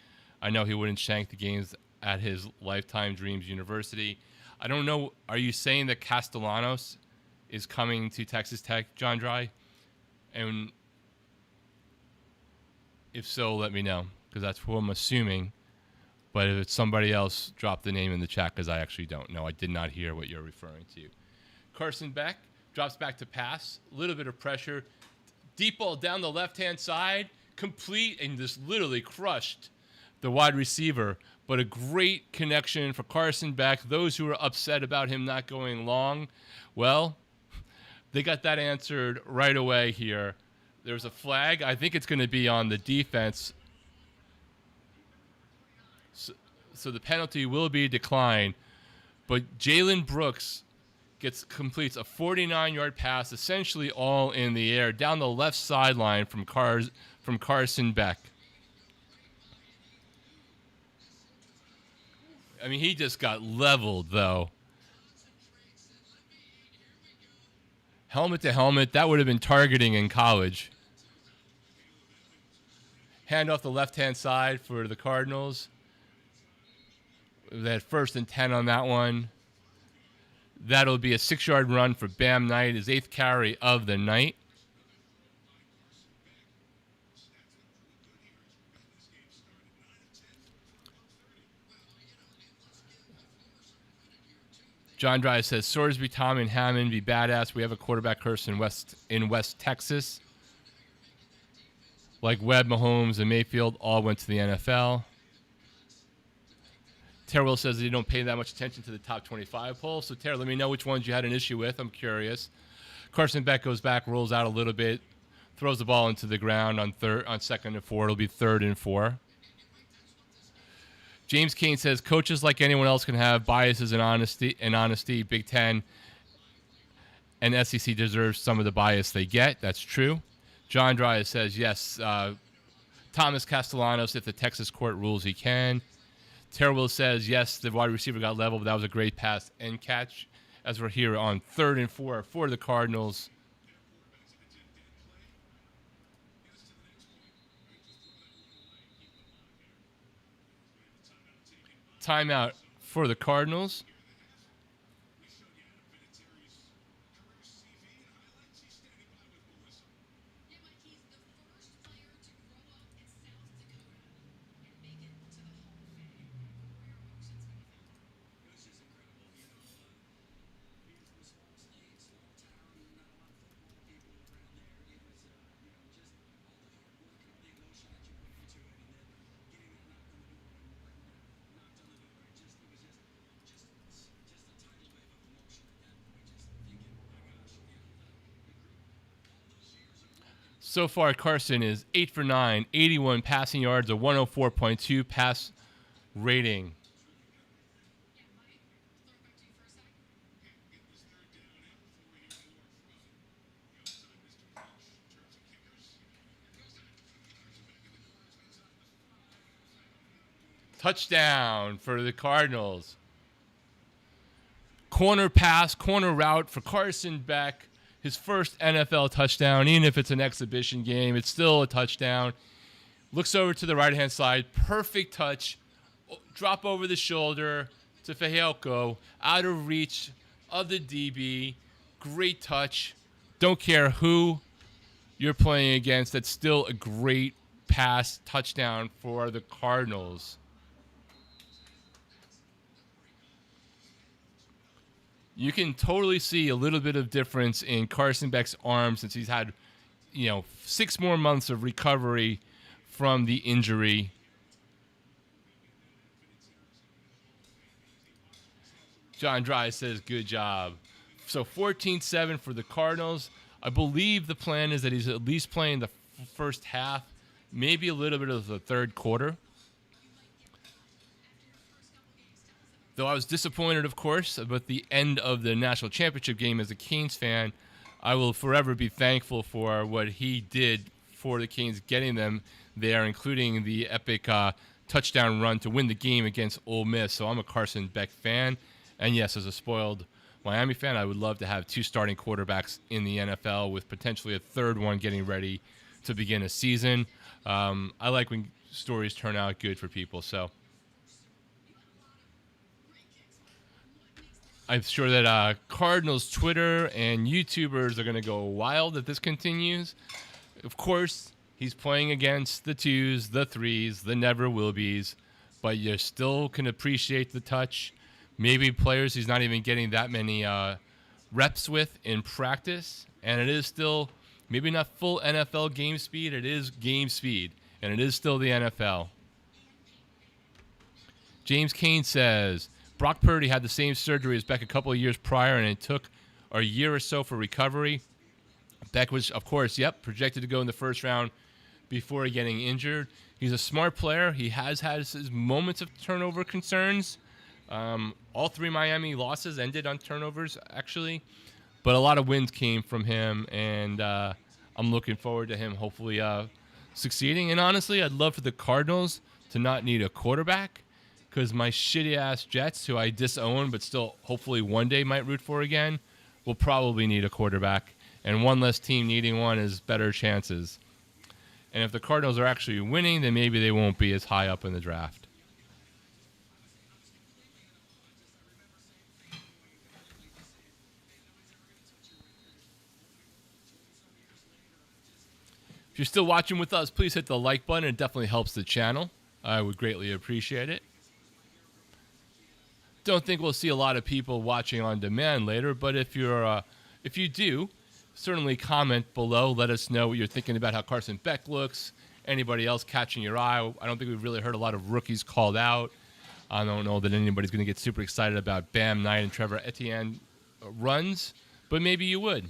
I know he wouldn't shank the games at his Lifetime Dreams University. I don't know. Are you saying that Castellanos is coming to Texas Tech, John Dry? And if so, let me know, because that's who I'm assuming. But if it's somebody else, drop the name in the chat, because I actually don't know. I did not hear what you're referring to. Carson Beck drops back to pass. A little bit of pressure. Deep ball down the left-hand side. Complete, and just literally crushed the wide receiver. But a great connection for Carson Beck. Those who are upset about him not going long, well, they got that answered right away here. There's a flag. I think it's going to be on the defense. So the penalty will be declined. But Jalen Brooks completes a 49-yard pass, essentially all in the air, down the left sideline from Carson Beck. I mean, he just got leveled, though. Helmet to helmet, that would have been targeting in college. Hand off the left-hand side for the Cardinals. They had 1st and 10 on that one. That'll be a 6-yard run for Bam Knight, his 8th carry of the night. John Dry says, Sorsby, Tom, and Hammond be badass. We have a quarterback curse in West Texas. Like Webb, Mahomes, and Mayfield all went to the NFL. Terrell says that you don't pay that much attention to the top 25 poll. So, Terrell, let me know which ones you had an issue with. I'm curious. Carson Beck goes back, rolls out a little bit, throws the ball into the ground on 2nd and 4. It'll be 3rd and 4. James Kane says, coaches like anyone else can have biases and honesty. Big Ten and SEC deserves some of the bias they get. That's true. John Dry says, yes, Thomas Castellanos, if the Texas court rules, he can. Terrell says, yes, the wide receiver got leveled, but that was a great pass and catch. As we're here on 3rd and 4 for the Cardinals. Timeout for the Cardinals. So far, Carson is 8 for 9, 81 passing yards, a 104.2 pass rating. Touchdown for the Cardinals. Corner pass, corner route for Carson Beck. His first NFL touchdown, even if it's an exhibition game, it's still a touchdown. Looks over to the right-hand side, perfect touch, drop over the shoulder to Fehilco, out of reach of the DB, great touch. Don't care who you're playing against, that's still a great pass touchdown for the Cardinals. You can totally see a little bit of difference in Carson Beck's arm since he's had, 6 more months of recovery from the injury. John Dry says, good job. So 14-7 for the Cardinals. I believe the plan is that he's at least playing the first half, maybe a little bit of the third quarter. Though I was disappointed, of course, about the end of the national championship game as a Canes fan, I will forever be thankful for what he did for the Canes, getting them there, including the epic touchdown run to win the game against Ole Miss. So I'm a Carson Beck fan. And yes, as a spoiled Miami fan, I would love to have 2 starting quarterbacks in the NFL with potentially a third one getting ready to begin a season. I like when stories turn out good for people. So I'm sure that Cardinals Twitter and YouTubers are going to go wild if this continues. Of course, he's playing against the 2s, the 3s, the never will be's, but you still can appreciate the touch. Maybe players he's not even getting that many reps with in practice, and it is still maybe not full NFL game speed. It is game speed, and it is still the NFL. James Kane says, Brock Purdy had the same surgery as Beck a couple of years prior, and it took a year or so for recovery. Beck was, of course, projected to go in the first round before getting injured. He's a smart player. He has had his moments of turnover concerns. All 3 Miami losses ended on turnovers, actually. But a lot of wins came from him, and I'm looking forward to him hopefully succeeding. And honestly, I'd love for the Cardinals to not need a quarterback, because my shitty-ass Jets, who I disown but still hopefully one day might root for again, will probably need a quarterback. And one less team needing one is better chances. And if the Cardinals are actually winning, then maybe they won't be as high up in the draft. If you're still watching with us, please hit the like button. It definitely helps the channel. I would greatly appreciate it. Don't think we'll see a lot of people watching on demand later, but if you do, certainly comment below. Let us know what you're thinking about how Carson Beck looks. Anybody else catching your eye? I don't think we've really heard a lot of rookies called out. I don't know that anybody's going to get super excited about Bam Knight and Trevor Etienne runs, but maybe you would.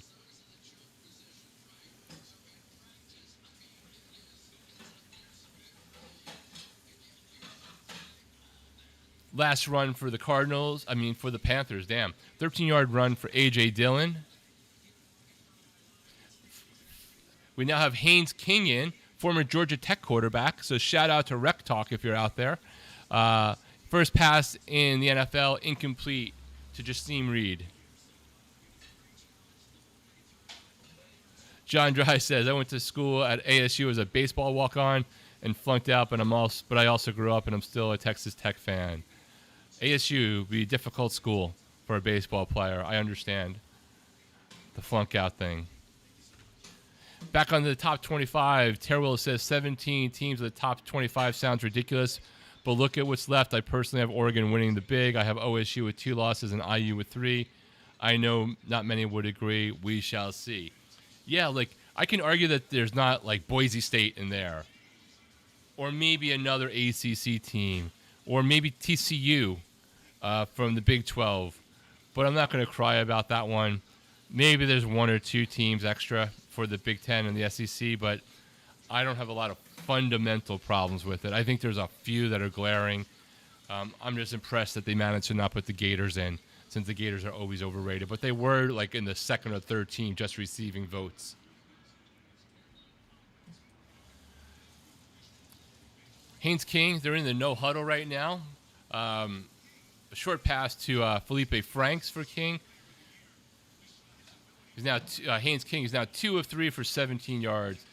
Last run for the for the Panthers, 13-yard run for A.J. Dillon. We now have Haynes King in, former Georgia Tech quarterback, so shout out to Rec Talk if you're out there. First pass in the NFL, incomplete to Jasim Reed. John Dry says, I went to school at ASU as a baseball walk-on and flunked out, but I also grew up and I'm still a Texas Tech fan. ASU would be a difficult school for a baseball player. I understand the flunk out thing. Back on the top 25, Terwell says 17 teams of the top 25 sounds ridiculous, but look at what's left. I personally have Oregon winning the big. I have OSU with 2 losses and IU with 3. I know not many would agree. We shall see. Yeah, I can argue that there's not Boise State in there, or maybe another ACC team, or maybe TCU from the Big 12. But I'm not going to cry about that one. Maybe there's 1 or 2 teams extra for the Big 10 and the SEC, but I don't have a lot of fundamental problems with it. I think there's a few that are glaring. I'm just impressed that they managed to not put the Gators in, since the Gators are always overrated. But they were in the second or third team just receiving votes. Haynes King, they're in the no huddle right now. A short pass to Felipe Franks for King. He's now Haynes King is now 2 of 3 for 17 yards.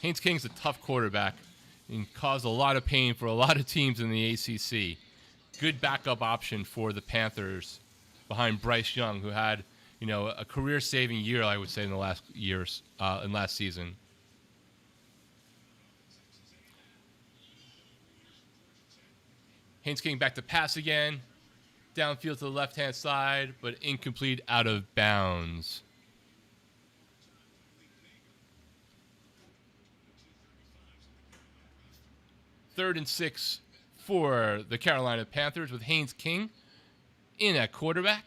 Haynes King's a tough quarterback and caused a lot of pain for a lot of teams in the ACC. Good backup option for the Panthers behind Bryce Young, who had a career-saving year, I would say, in the last years, in last season. Haynes King back to pass again. Downfield to the left-hand side, but incomplete, out of bounds. Third and 6 for the Carolina Panthers with Haynes King in at quarterback.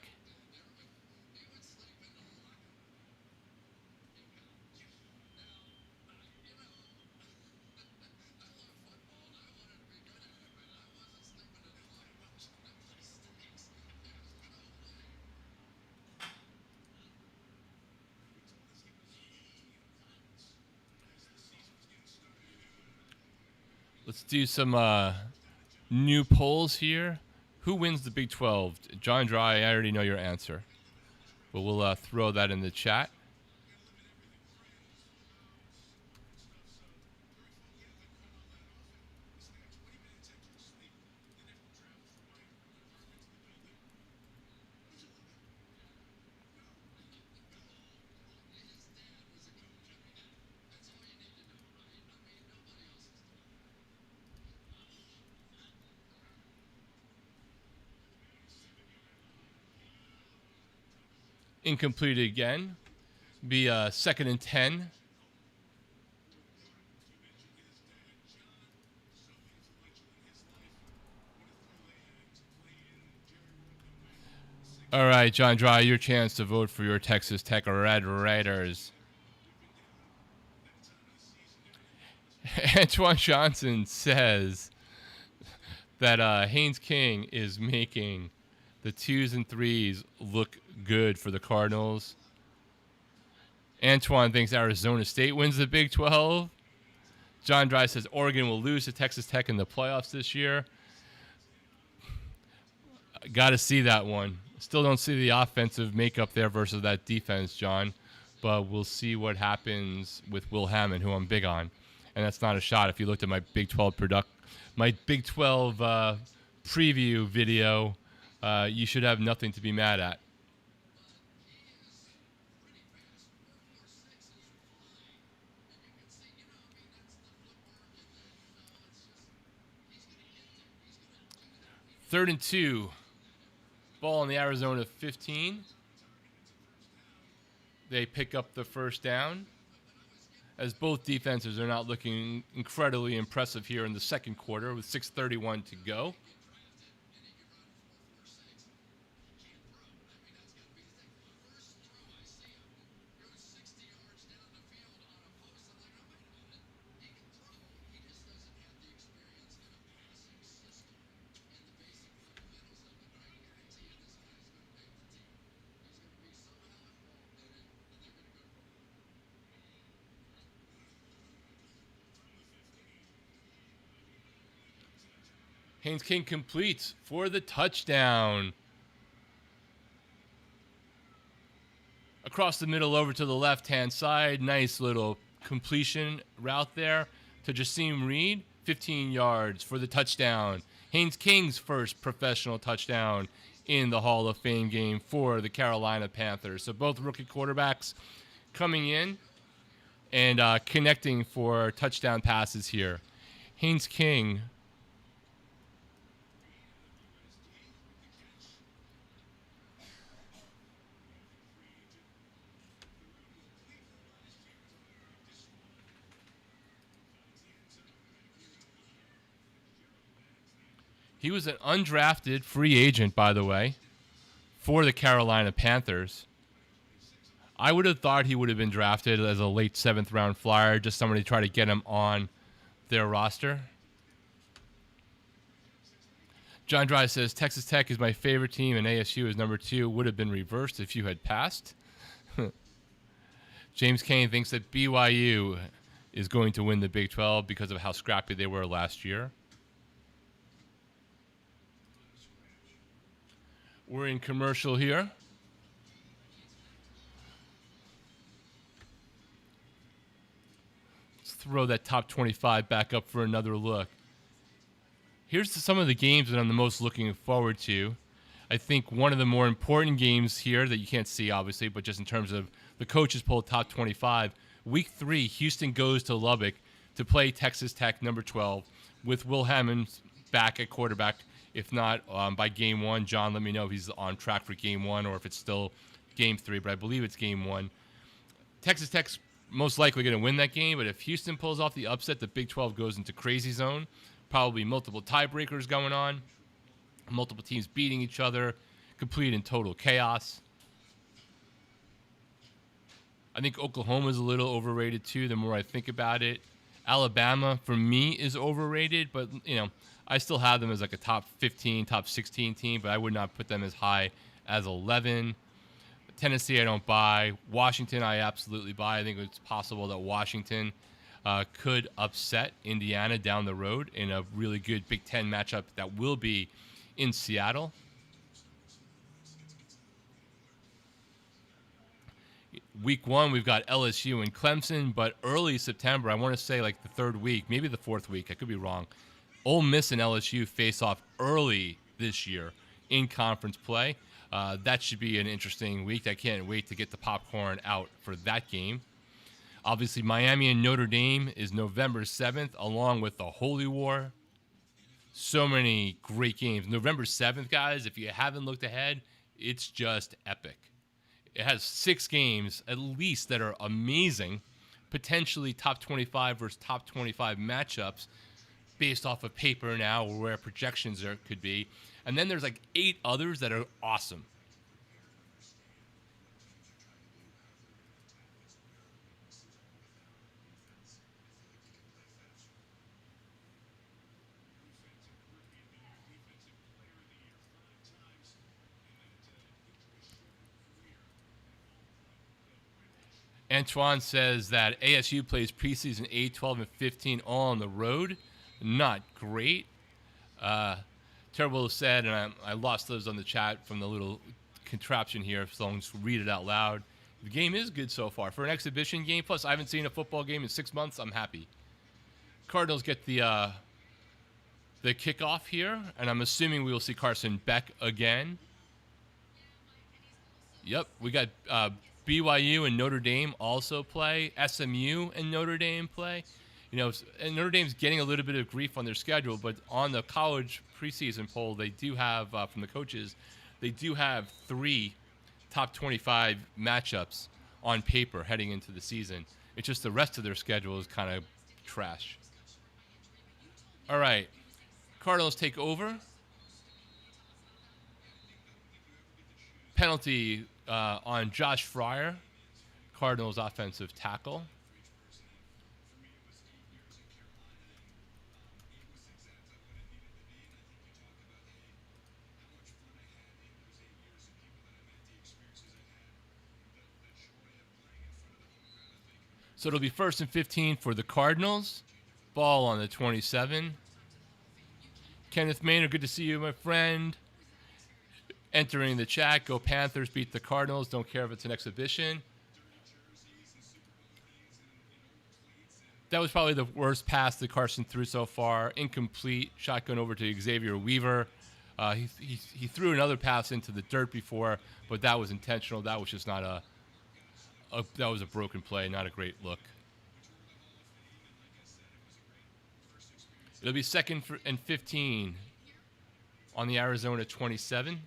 Let's do some new polls here. Who wins the Big 12? John Dry, I already know your answer, but we'll throw that in the chat. Incomplete again. Be 2nd and 10. All right, John Dry, your chance to vote for your Texas Tech Red Raiders. Antoine Johnson says that Haynes King is making the 2s and 3s look good for the Cardinals. Antoine thinks Arizona State wins the Big 12. John Dry says Oregon will lose to Texas Tech in the playoffs this year. Got to see that one. Still don't see the offensive makeup there versus that defense, John. But we'll see what happens with Will Hammond, who I'm big on. And that's not a shot. If you looked at my Big 12 preview video, you should have nothing to be mad at. Third and 2. Ball on the Arizona 15. They pick up the first down, as both defenses are not looking incredibly impressive here in the second quarter with 6:31 to go. Haynes King completes for the touchdown. Across the middle over to the left-hand side. Nice little completion route there to Jasim Reed. 15 yards for the touchdown. Haynes King's first professional touchdown in the Hall of Fame game for the Carolina Panthers. So both rookie quarterbacks coming in and connecting for touchdown passes here. Haynes King He was an undrafted free agent, by the way, for the Carolina Panthers. I would have thought he would have been drafted as a late 7th round flyer, just somebody to try to get him on their roster. John Dry says, Texas Tech is my favorite team and ASU is number 2. Would have been reversed if you had passed. James Kane thinks that BYU is going to win the Big 12 because of how scrappy they were last year. We're in commercial here. Let's throw that top 25 back up for another look. Here's some of the games that I'm the most looking forward to. I think one of the more important games here that you can't see, obviously, but just in terms of the coaches poll top 25, Week 3, Houston goes to Lubbock to play Texas Tech, number 12, with Will Hammond back at quarterback If not, by game one, John, let me know if he's on track for game one or if it's still game three, but I believe it's game one. Texas Tech's most likely going to win that game, but if Houston pulls off the upset, the Big 12 goes into crazy zone. Probably multiple tiebreakers going on, multiple teams beating each other, complete and total chaos. I think Oklahoma's a little overrated too, the more I think about it. Alabama, for me, is overrated, but, I still have them as like a top 15, top 16 team, but I would not put them as high as 11. Tennessee, I don't buy. Washington, I absolutely buy. I think it's possible that Washington could upset Indiana down the road in a really good Big Ten matchup that will be in Seattle. Week one, we've got LSU and Clemson, but early September, I want to say like the third week, maybe the fourth week, I could be wrong. Ole Miss and LSU face off early this year in conference play. That should be an interesting week. I can't wait to get the popcorn out for that game. Obviously, Miami and Notre Dame is November 7th, along with the Holy War. So many great games. November 7th, guys, if you haven't looked ahead, it's just epic. It has 6 games, at least, that are amazing, potentially top 25 versus top 25 matchups based off of paper now or where projections could be. And then there's like 8 others that are awesome. Antoine says that ASU plays preseason 8, 12, and 15 all on the road. Not great. Terrible said, and I lost those on the chat from the little contraption here, so I'll just read it out loud. The game is good so far. For an exhibition game, plus I haven't seen a football game in 6 months, I'm happy. Cardinals get the kickoff here, and I'm assuming we will see Carson Beck again. Yep, we got BYU and Notre Dame also play. SMU and Notre Dame play. And Notre Dame's getting a little bit of grief on their schedule, but on the college preseason poll, they do have, from the coaches, they do have 3 top 25 matchups on paper heading into the season. It's just the rest of their schedule is kind of trash. All right, Cardinals take over. Penalty on Josh Fryer, Cardinals offensive tackle. So it'll be 1st and 15 for the Cardinals. Ball on the 27. Kenneth Maynard, good to see you, my friend. Entering the chat, go Panthers, beat the Cardinals. Don't care if it's an exhibition. That was probably the worst pass that Carson threw so far. Incomplete. Shotgun over to Xavier Weaver. He threw another pass into the dirt before, but that was intentional. That was just not that was a broken play, not a great look. It'll be 2nd and 15 on the Arizona 27.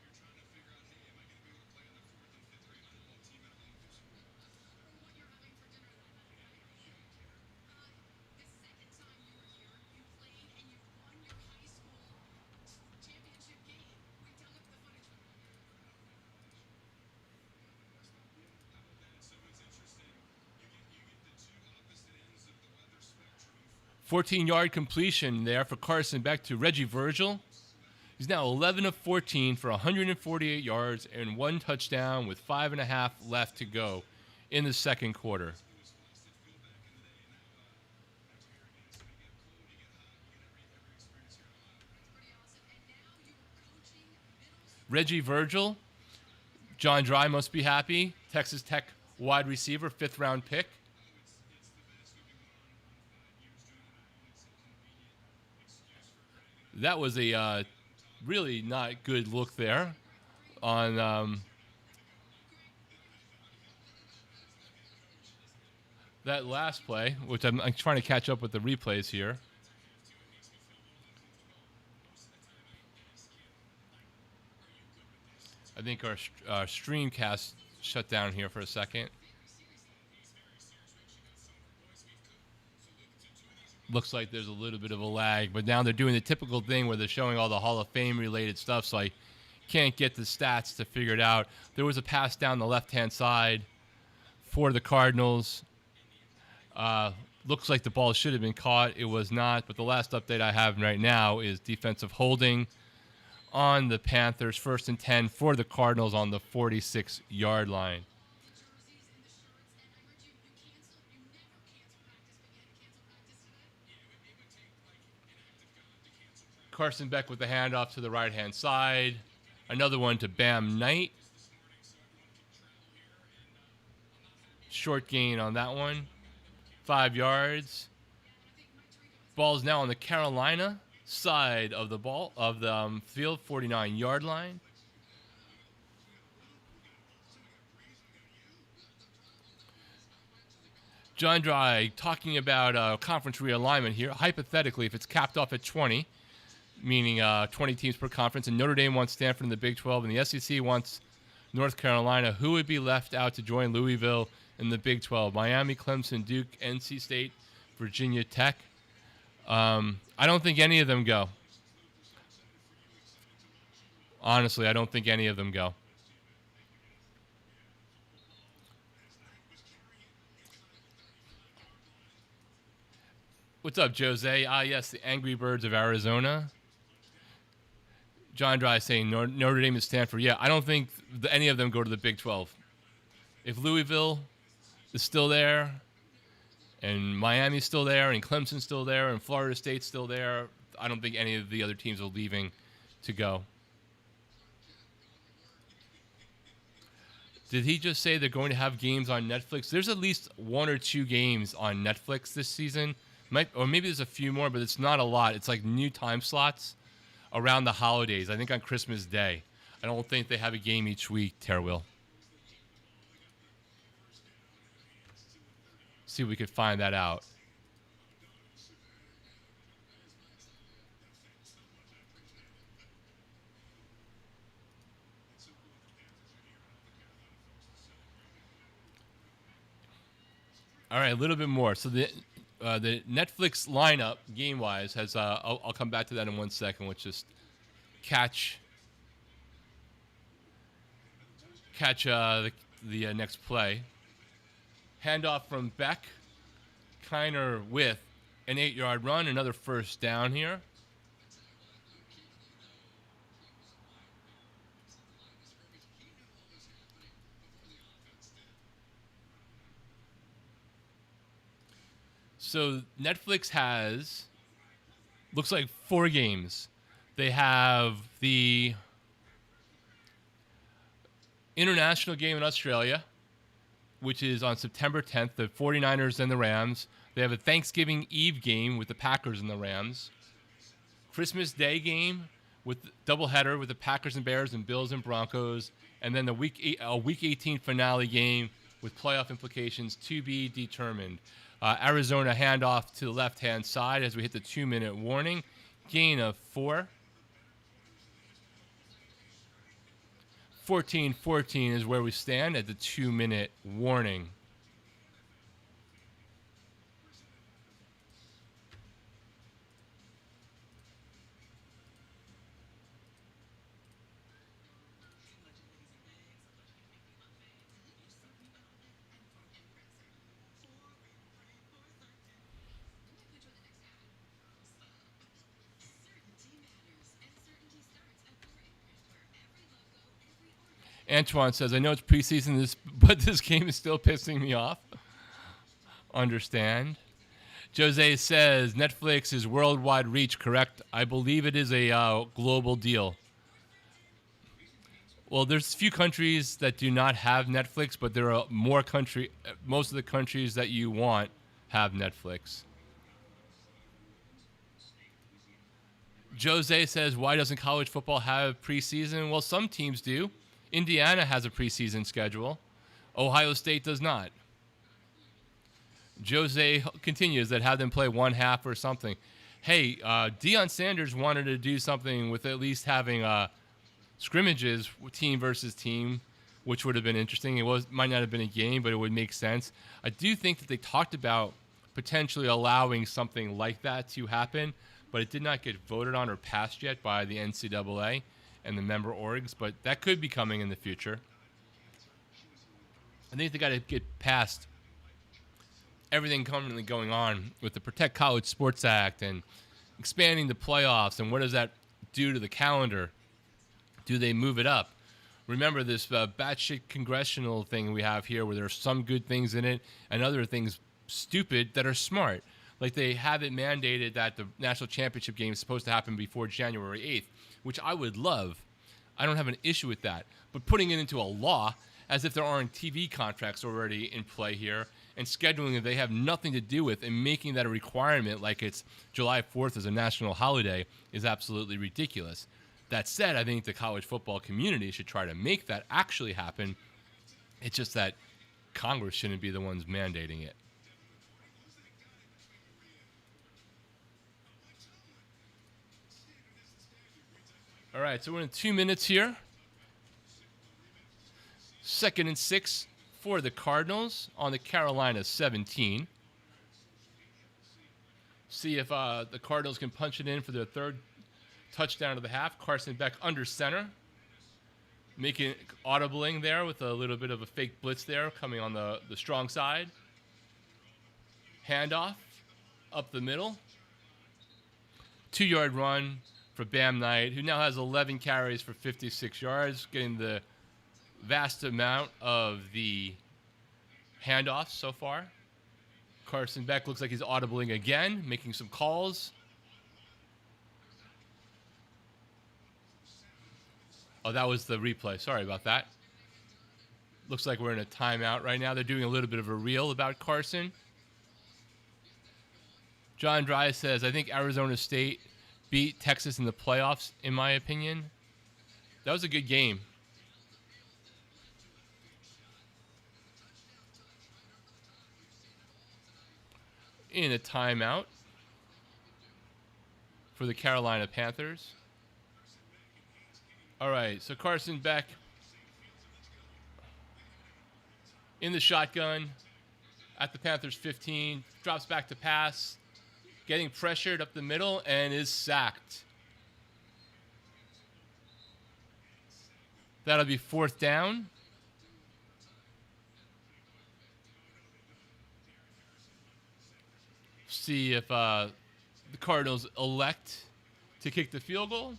Fourteen-yard completion there for Carson Beck to Reggie Virgil. He's now 11 of 14 for 148 yards and 1 touchdown with 5.5 left to go in the second quarter. Reggie Virgil, John Dry must be happy. Texas Tech wide receiver, 5th-round pick. That was a really not good look there on that last play, which I'm trying to catch up with the replays here. I think our streamcast shut down here for a second. Looks like there's a little bit of a lag, but now they're doing the typical thing where they're showing all the Hall of Fame related stuff, so I can't get the stats to figure it out. There was a pass down the left-hand side for the Cardinals. Looks like the ball should have been caught. It was not, but the last update I have right now is defensive holding on the Panthers, 1st and 10 for the Cardinals on the 46-yard line. Carson Beck with the handoff to the right-hand side. Another one to Bam Knight. Short gain on that one. 5 yards. Ball's now on the Carolina side of the ball of the field, 49-yard line. John Dry talking about conference realignment here. Hypothetically, if it's capped off at 20, meaning 20 teams per conference, and Notre Dame wants Stanford in the Big 12, and the SEC wants North Carolina, who would be left out to join Louisville in the Big 12? Miami, Clemson, Duke, NC State, Virginia Tech. I don't think any of them go. Honestly, I don't think any of them go. What's up, Jose? Yes, the Angry Birds of Arizona. John Dry saying Notre Dame and Stanford. Yeah, I don't think any of them go to the Big 12. If Louisville is still there, and Miami's still there, and Clemson's still there, and Florida State's still there, I don't think any of the other teams are leaving to go. Did he just say they're going to have games on Netflix? There's at least 1 or 2 games on Netflix this season. Or maybe there's a few more, but it's not a lot. It's like new time slots around the holidays. I think on Christmas Day. I don't think they have a game each week, Terwill. See if we could find that out. All right, a little bit more. So the Netflix lineup, game-wise, has I'll come back to that in 1 second. Let's just catch the next play. Handoff from Beck, Kiner with an 8-yard run, another first down here. So Netflix has, looks like 4 games. They have the international game in Australia, which is on September 10th, the 49ers and the Rams. They have a Thanksgiving Eve game with the Packers and the Rams. Christmas Day game with doubleheader with the Packers and Bears and Bills and Broncos. And then the Week 18 finale game with playoff implications to be determined. Arizona handoff to the left-hand side as we hit the 2-minute warning. Gain of 4. 14-14 is where we stand at the 2-minute warning. Antoine says, I know it's preseason, but this game is still pissing me off. Understand. Jose says, Netflix is worldwide reach, correct? I believe it is a global deal. Well, there's a few countries that do not have Netflix, but there are most of the countries that you want have Netflix. Jose says, why doesn't college football have preseason? Well, some teams do. Indiana has a preseason schedule. Ohio State does not. Jose continues that have them play one half or something. Hey, Deion Sanders wanted to do something with at least having scrimmages, team versus team, which would have been interesting. Might not have been a game, but it would make sense. I do think that they talked about potentially allowing something like that to happen, but it did not get voted on or passed yet by the NCAA and the member orgs, but that could be coming in the future. I think they got to get past everything currently going on with the Protect College Sports Act and expanding the playoffs, and what does that do to the calendar? Do they move it up? Remember this batshit congressional thing we have here where there's some good things in it and other things stupid that are smart. Like they have it mandated that the national championship game is supposed to happen before January 8th, which I would love. I don't have an issue with that. But putting it into a law as if there aren't TV contracts already in play here and scheduling that they have nothing to do with and making that a requirement like it's July 4th as a national holiday is absolutely ridiculous. That said, I think the college football community should try to make that actually happen. It's just that Congress shouldn't be the ones mandating it. All right, so we're in 2 minutes here. 2nd and 6 for the Cardinals on the Carolina 17. See if the Cardinals can punch it in for their third touchdown of the half. Carson Beck under center. Making audibling there with a little bit of a fake blitz there coming on the strong side. Handoff up the middle. 2-yard run for Bam Knight, who now has 11 carries for 56 yards, getting the vast amount of the handoffs so far. Carson Beck looks like he's audibling again, making some calls. Oh, that was the replay. Sorry about that. Looks like we're in a timeout right now. They're doing a little bit of a reel about Carson. John Dry says, I think Arizona State beat Texas in the playoffs, in my opinion. That was a good game. In a timeout for the Carolina Panthers. All right, so Carson Beck in the shotgun at the Panthers 15, drops back to pass, getting pressured up the middle, and is sacked. That'll be 4th down. See if the Cardinals elect to kick the field goal.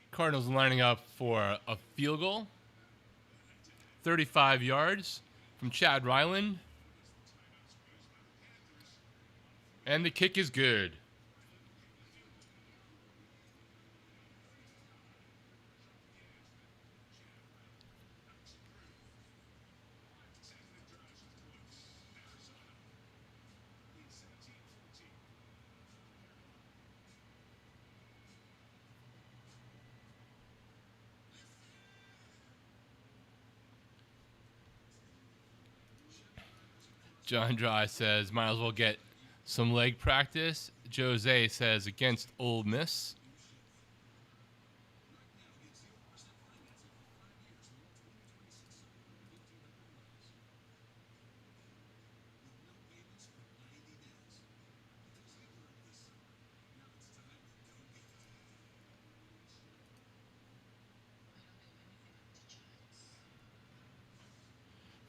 Cardinals lining up for a field goal. 35 yards from Chad Ryland. And the kick is good. John Dry says, might as well get some leg practice. Jose says, against Ole Miss.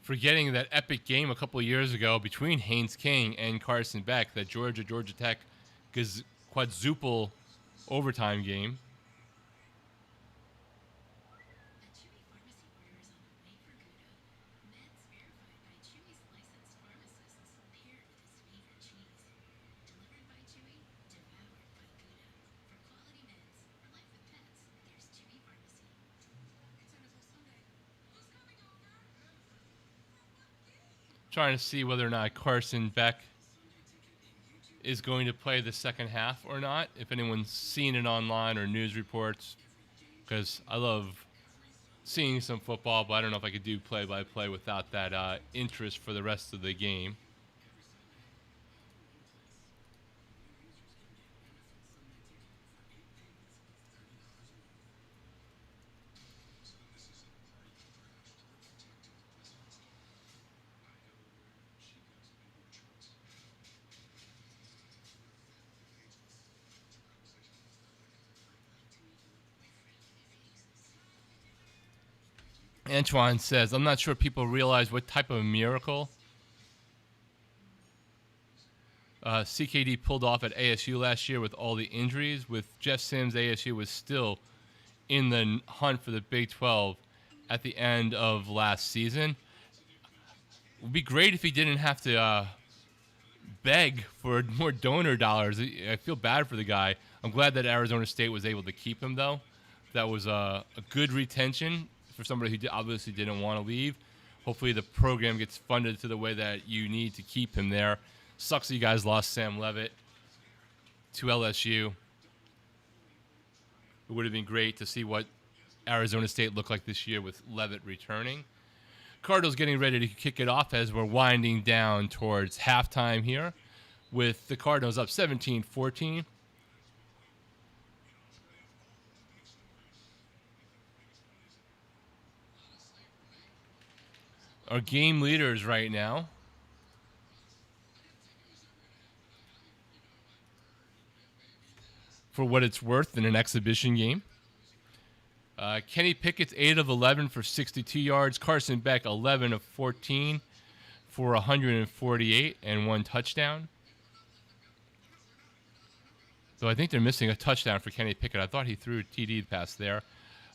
Forgetting that epic game a couple of years ago between Haynes King and Carson Beck, that Georgia Tech quadruple overtime game. trying to see whether or not Carson Beck is going to play the second half or not. If anyone's seen it online or news reports, because I love seeing some football, but I don't know if I could do play-by-play without that interest for the rest of the game. Antoine says, I'm not sure people realize what type of miracle CKD pulled off at ASU last year with all the injuries. With Jeff Sims, ASU was still in the hunt for the Big 12 at the end of last season. It would be great if he didn't have to beg for more donor dollars. I feel bad for the guy. I'm glad that Arizona State was able to keep him, though. That was a good retention for somebody who obviously didn't want to leave. Hopefully the program gets funded to the way that you need to keep him there. Sucks that you guys lost Sam Levitt to LSU. It would have been great to see what Arizona State looked like this year with Levitt returning. Cardinals getting ready to kick it off as we're winding down towards halftime here with the Cardinals up 17-14. Our game leaders right now. For what it's worth in an exhibition game. Kenny Pickett's 8 of 11 for 62 yards. Carson Beck 11 of 14 for 148 and 1 touchdown. So I think they're missing a touchdown for Kenny Pickett. I thought he threw a TD pass there.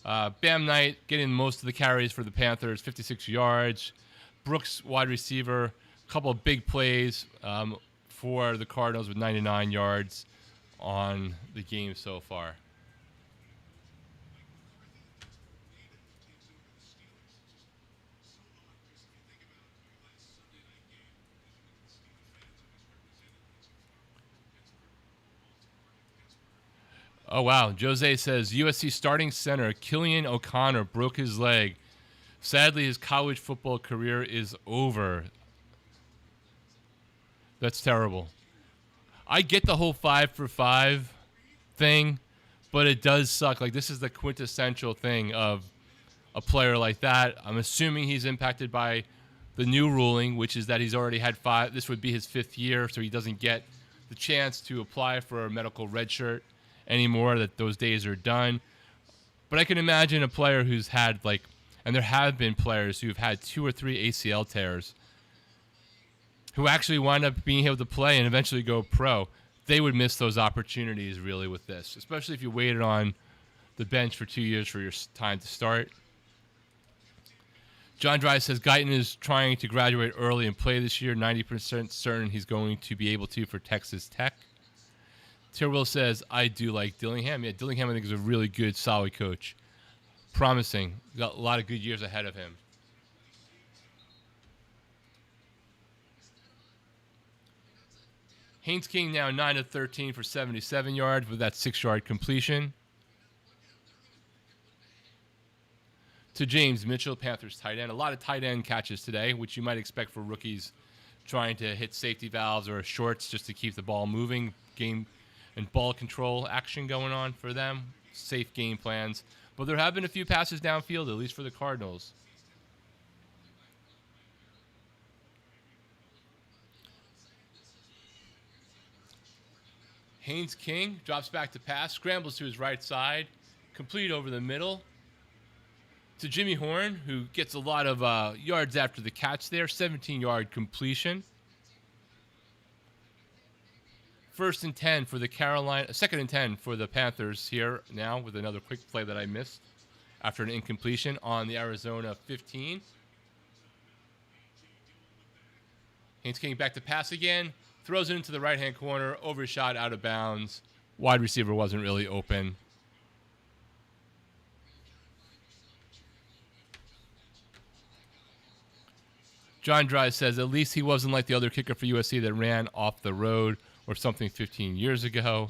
Bam Knight getting most of the carries for the Panthers, 56 yards. Brooks, wide receiver, a couple of big plays for the Cardinals with 99 yards on the game so far. Oh, wow. Jose says, USC starting center Killian O'Connor broke his leg. Sadly, his college football career is over. That's terrible. I get the whole 5 for 5 thing, but it does suck. Like, this is the quintessential thing of a player like that. I'm assuming he's impacted by the new ruling, which is that he's already had 5. This would be his 5th year, so he doesn't get the chance to apply for a medical red shirt anymore, that those days are done. But I can imagine a player who's had, like, and there have been players who've had 2 or 3 ACL tears who actually wind up being able to play and eventually go pro. They would miss those opportunities really with this, especially if you waited on the bench for 2 years for your time to start. John Dry says Guyton is trying to graduate early and play this year. 90% certain he's going to be able to for Texas Tech. Tyrrell says, I do like Dillingham. Yeah, Dillingham I think is a really good, solid coach. Promising. Got a lot of good years ahead of him. Haynes King now 9 of 13 for 77 yards with that 6-yard completion. To James Mitchell, Panthers tight end. A lot of tight end catches today, which you might expect for rookies trying to hit safety valves or shorts just to keep the ball moving. Game and ball control action going on for them. Safe game plans. But there have been a few passes downfield, at least for the Cardinals. Haynes King drops back to pass, scrambles to his right side, complete over the middle to Jimmy Horn, who gets a lot of yards after the catch there, 17-yard completion. 1st and 10 for the Carolina, 2nd and 10 for the Panthers here now with another quick play that I missed after an incompletion on the Arizona 15. Haynes King back to pass again, throws it into the right-hand corner, overshot out of bounds. Wide receiver wasn't really open. John Dry says, at least he wasn't like the other kicker for USC that ran off the road or something 15 years ago.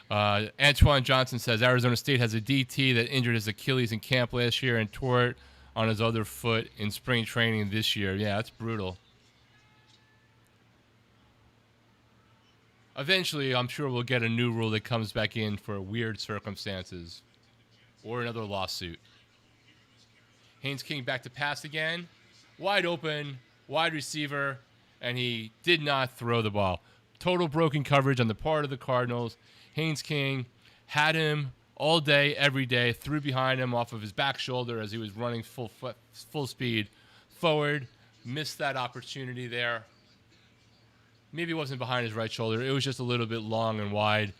Antoine Johnson says, Arizona State has a DT that injured his Achilles in camp last year and tore it on his other foot in spring training this year. Yeah, that's brutal. Eventually, I'm sure we'll get a new rule that comes back in for weird circumstances or another lawsuit. Haynes King back to pass again. Wide open, wide receiver, and he did not throw the ball. Total broken coverage on the part of the Cardinals. Haynes King had him all day, every day, threw behind him off of his back shoulder as he was running full speed forward. Missed that opportunity there. Maybe it wasn't behind his right shoulder. It was just a little bit long and wide.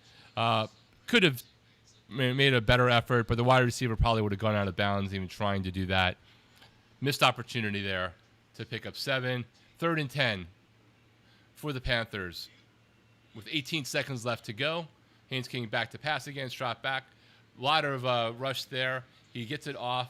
Could have made a better effort, but the wide receiver probably would have gone out of bounds even trying to do that. Missed opportunity there to pick up 7. 3rd and 10 for the Panthers. With 18 seconds left to go, Haynes King back to pass again, drop back. A lot of rush there. He gets it off.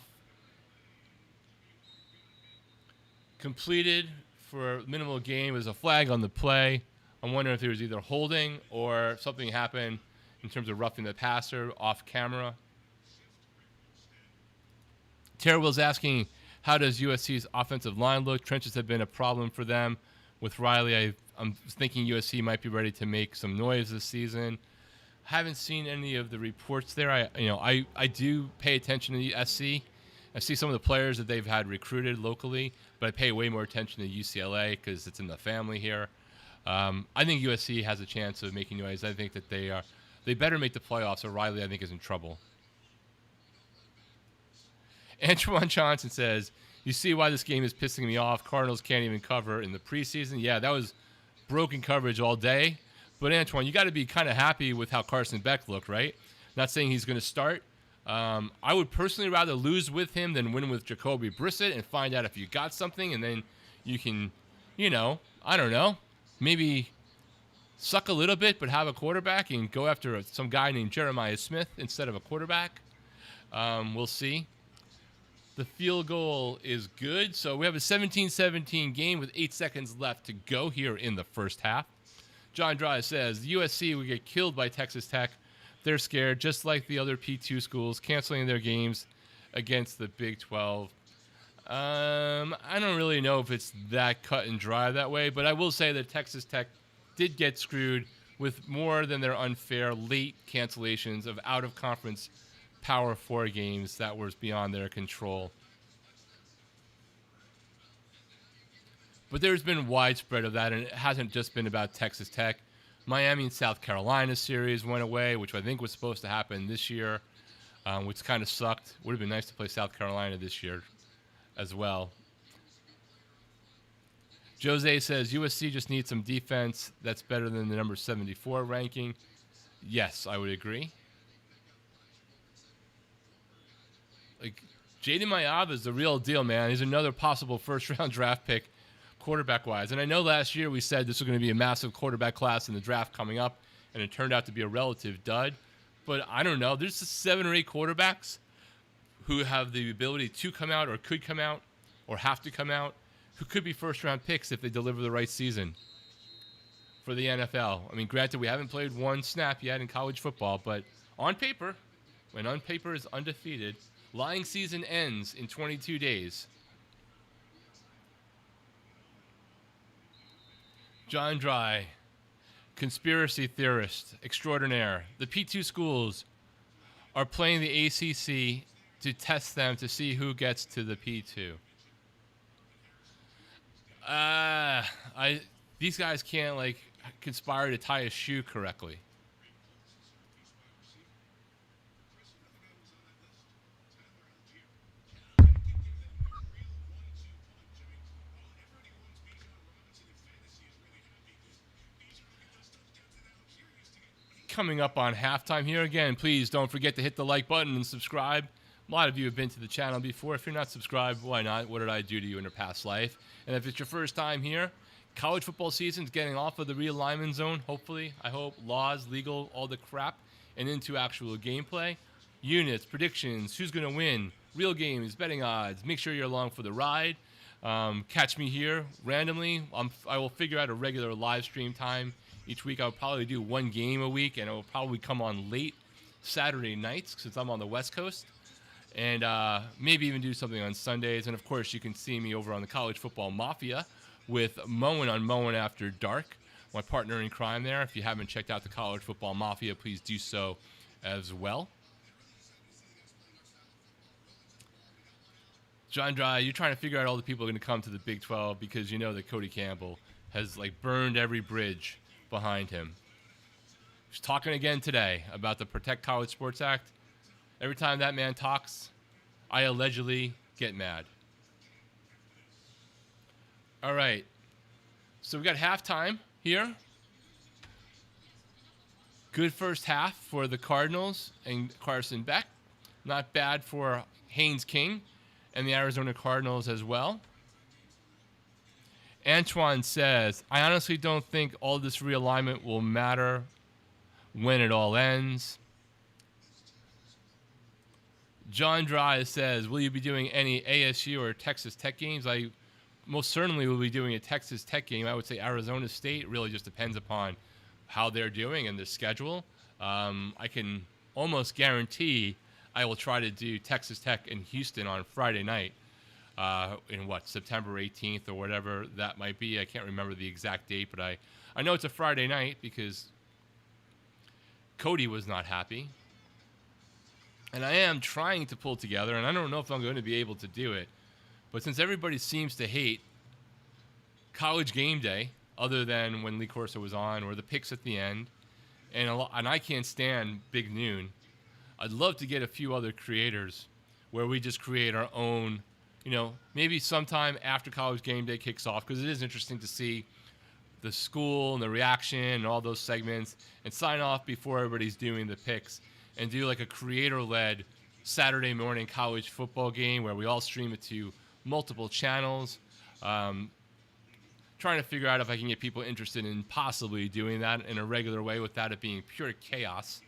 Completed for minimal gain. Was a flag on the play. I'm wondering if there was either holding or something happened in terms of roughing the passer off camera. Tara Will's asking, how does USC's offensive line look? Trenches have been a problem for them. With Riley, I'm thinking USC might be ready to make some noise this season. Haven't seen any of the reports there. I do pay attention to the SC. I see some of the players that they've had recruited locally, but I pay way more attention to UCLA because it's in the family here. I think USC has a chance of making noise. I think that they better make the playoffs, or Riley, I think, is in trouble. Antoine Johnson says, you see why this game is pissing me off. Cardinals can't even cover in the preseason. Yeah, that was broken coverage all day. But, Antoine, you got to be kind of happy with how Carson Beck looked, right? Not saying he's going to start. I would personally rather lose with him than win with Jacoby Brissett and find out if you got something, and then you can, I don't know, maybe suck a little bit but have a quarterback and go after some guy named Jeremiah Smith instead of a quarterback. We'll see. The field goal is good. So we have a 17-17 game with 8 seconds left to go here in the first half. John Dry says, USC will get killed by Texas Tech. They're scared, just like the other P2 schools, canceling their games against the Big 12. I don't really know if it's that cut and dry that way, but I will say that Texas Tech did get screwed with more than their unfair late cancellations of out-of-conference Power 4 games that was beyond their control. But there's been widespread of that, and it hasn't just been about Texas Tech. Miami and South Carolina series went away, which I think was supposed to happen this year, which kind of sucked. Would have been nice to play South Carolina this year as well. Jose says, USC just needs some defense that's better than the number 74 ranking. Yes, I would agree. Like, Jaden Mayava is the real deal, man. He's another possible first-round draft pick quarterback-wise. And I know last year we said this was going to be a massive quarterback class in the draft coming up, and it turned out to be a relative dud. But I don't know. There's 7 or 8 quarterbacks who have the ability to come out or could come out or have to come out who could be first-round picks if they deliver the right season for the NFL. I mean, granted, we haven't played one snap yet in college football, but on paper, when on paper is undefeated, lying season ends in 22 days. John Dry, conspiracy theorist extraordinaire. The P2 schools are playing the ACC to test them to see who gets to the P2. These guys can't conspire to tie a shoe correctly. Coming up on halftime here again, please don't forget to hit the like button and subscribe. A lot of you have been to the channel before. If you're not subscribed, why not? What did I do to you in your past life? And if it's your first time here, college football season's getting off of the realignment zone, hopefully. I hope laws, legal, all the crap, and into actual gameplay. Units, predictions, who's going to win, real games, betting odds. Make sure you're along for the ride. Catch me here randomly. I will figure out a regular live stream time each week. I'll probably do one game a week, and it will probably come on late Saturday nights since I'm on the West Coast. And maybe even do something on Sundays. And, of course, you can see me over on the College Football Mafia with Moen on Moen After Dark, my partner in crime there. If you haven't checked out the College Football Mafia, please do so as well. John Dry, you're trying to figure out all the people who are going to come to the Big 12 because you know that Cody Campbell has, burned every bridge behind him. He's talking again today about the Protect College Sports Act. Every time that man talks, I allegedly get mad. All right. So we got halftime here. Good first half for the Cardinals and Carson Beck. Not bad for Haynes King and the Arizona Cardinals as well. Antoine says, I honestly don't think all this realignment will matter when it all ends. John Dry says, will you be doing any ASU or Texas Tech games? I most certainly will be doing a Texas Tech game. I would say Arizona State really just depends upon how they're doing and the schedule. I can almost guarantee I will try to do Texas Tech in Houston on Friday night in September 18th or whatever that might be. I can't remember the exact date, but I know it's a Friday night because Cody was not happy. And I am trying to pull together, and I don't know if I'm going to be able to do it. But since everybody seems to hate College Game Day, other than when Lee Corso was on, or the picks at the end, and I can't stand Big Noon, I'd love to get a few other creators where we just create our own, maybe sometime after College Game Day kicks off, because it is interesting to see the school and the reaction and all those segments, and sign off before everybody's doing the picks. And do like a creator-led Saturday morning college football game where we all stream it to multiple channels. Trying to figure out if I can get people interested in possibly doing that in a regular way without it being pure chaos.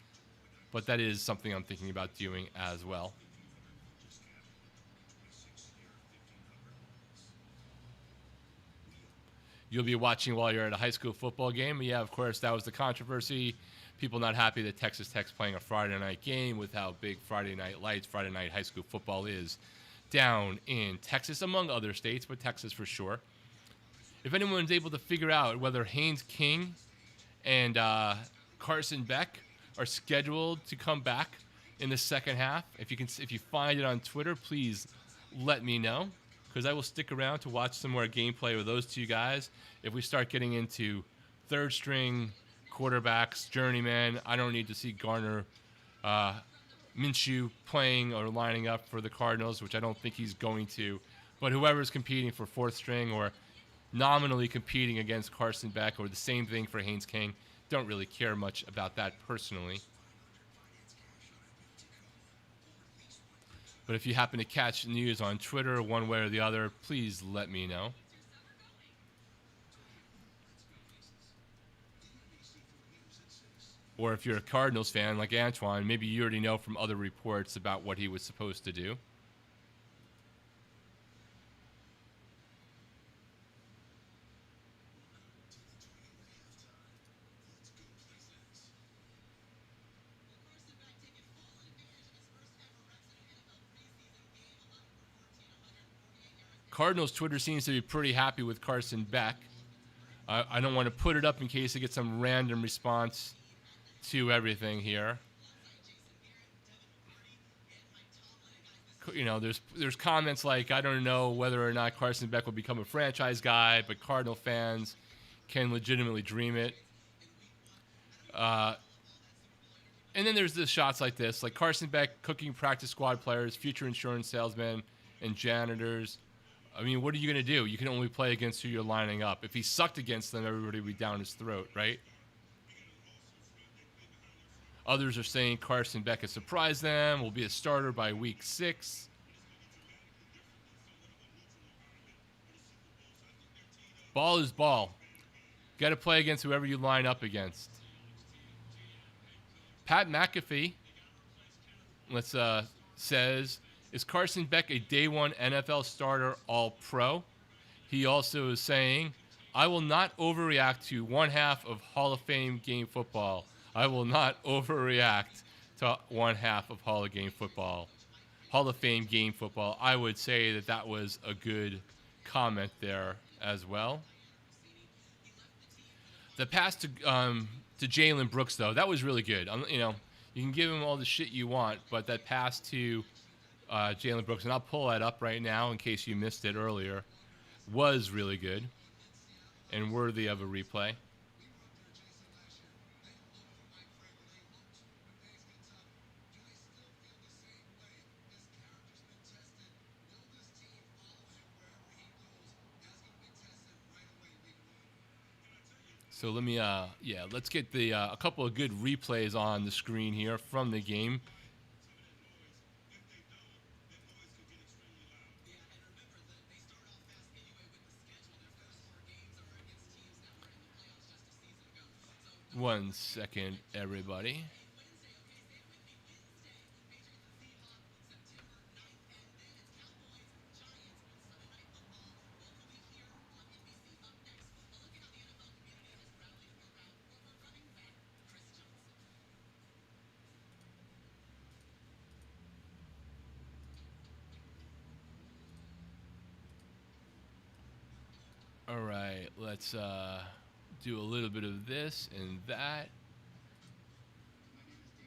But that is something I'm thinking about doing as well. You'll be watching while you're at a high school football game. Yeah, of course, that was the controversy. People not happy that Texas Tech's playing a Friday night game with how big Friday night high school football is down in Texas, among other states, but Texas for sure. If anyone's able to figure out whether Haynes King and Carson Beck are scheduled to come back in the second half, if you find it on Twitter, please let me know, because I will stick around to watch some more gameplay with those two guys. If we start getting into third string quarterbacks, journeymen, I don't need to see Garner Minshew playing or lining up for the Cardinals, which I don't think he's going to. But whoever's competing for fourth string or nominally competing against Carson Beck, or the same thing for Haynes King, don't really care much about that personally. But if you happen to catch news on Twitter one way or the other, please let me know. Or if you're a Cardinals fan like Antoine, maybe you already know from other reports about what he was supposed to do. Cardinals Twitter seems to be pretty happy with Carson Beck. I don't want to put it up in case I get some random response to everything here. There's comments like, I don't know whether or not Carson Beck will become a franchise guy, but Cardinal fans can legitimately dream it. And then there's the shots like this, like Carson Beck cooking practice squad players, future insurance salesmen, and janitors. I mean, what are you going to do? You can only play against who you're lining up. If he sucked against them, everybody would be down his throat, right? Others are saying Carson Beck has surprised them, will be a starter by week 6. Ball is ball. Got to play against whoever you line up against. Pat McAfee says, is Carson Beck a day one NFL starter all-pro? He also is saying, I will not overreact to one half of Hall of Fame game football. I will not overreact to one half of Hall of Fame game football. I would say that that was a good comment there as well. The pass to Jalen Brooks, though, that was really good. You can give him all the shit you want, but that pass to Jalen Brooks, and I'll pull that up right now in case you missed it earlier, was really good and worthy of a replay. So let me, let's get a couple of good replays on the screen here from the game. One second, everybody. All right, let's do a little bit of this and that.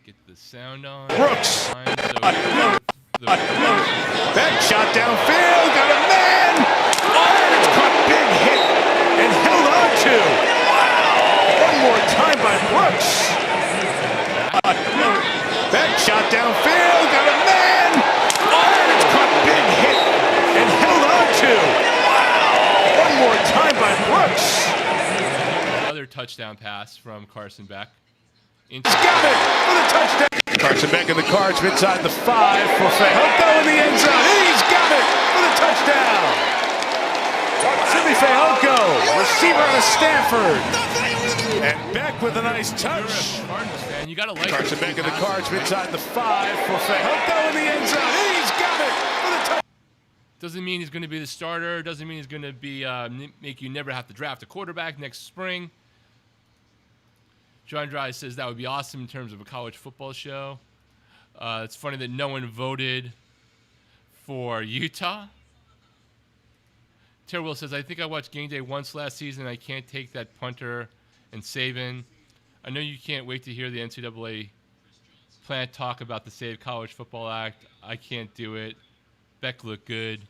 Get the sound on. Brooks. Beck shot downfield, got a man. Oh, caught big hit and held on to. Wow. One more time by Brooks. Beck shot downfield, got a man. Oh, caught big hit and held on to. Wow. One more time by Brooks. Another touchdown pass from Carson Beck. He's got it for the touchdown. Carson Beck in the Cards inside the 5 for Fehoko in the end zone. He's got it for the touchdown. Jimmy Fehoko, receiver out of Stanford. And Beck with a nice touch. Cardinals fan, you gotta like Carson Beck in the Cards inside the 5 for Fehoko in the end zone. He's got it for the touchdown. Doesn't mean he's going to be the starter. Doesn't mean he's going to be make you never have to draft a quarterback next spring. John Dry says that would be awesome in terms of a college football show. It's funny that no one voted for Utah. Terry Will says, I think I watched Game Day once last season. I can't take that punter and Saban. I know you can't wait to hear the NCAA plan talk about the Save College Football Act. I can't do it. Beck looked good.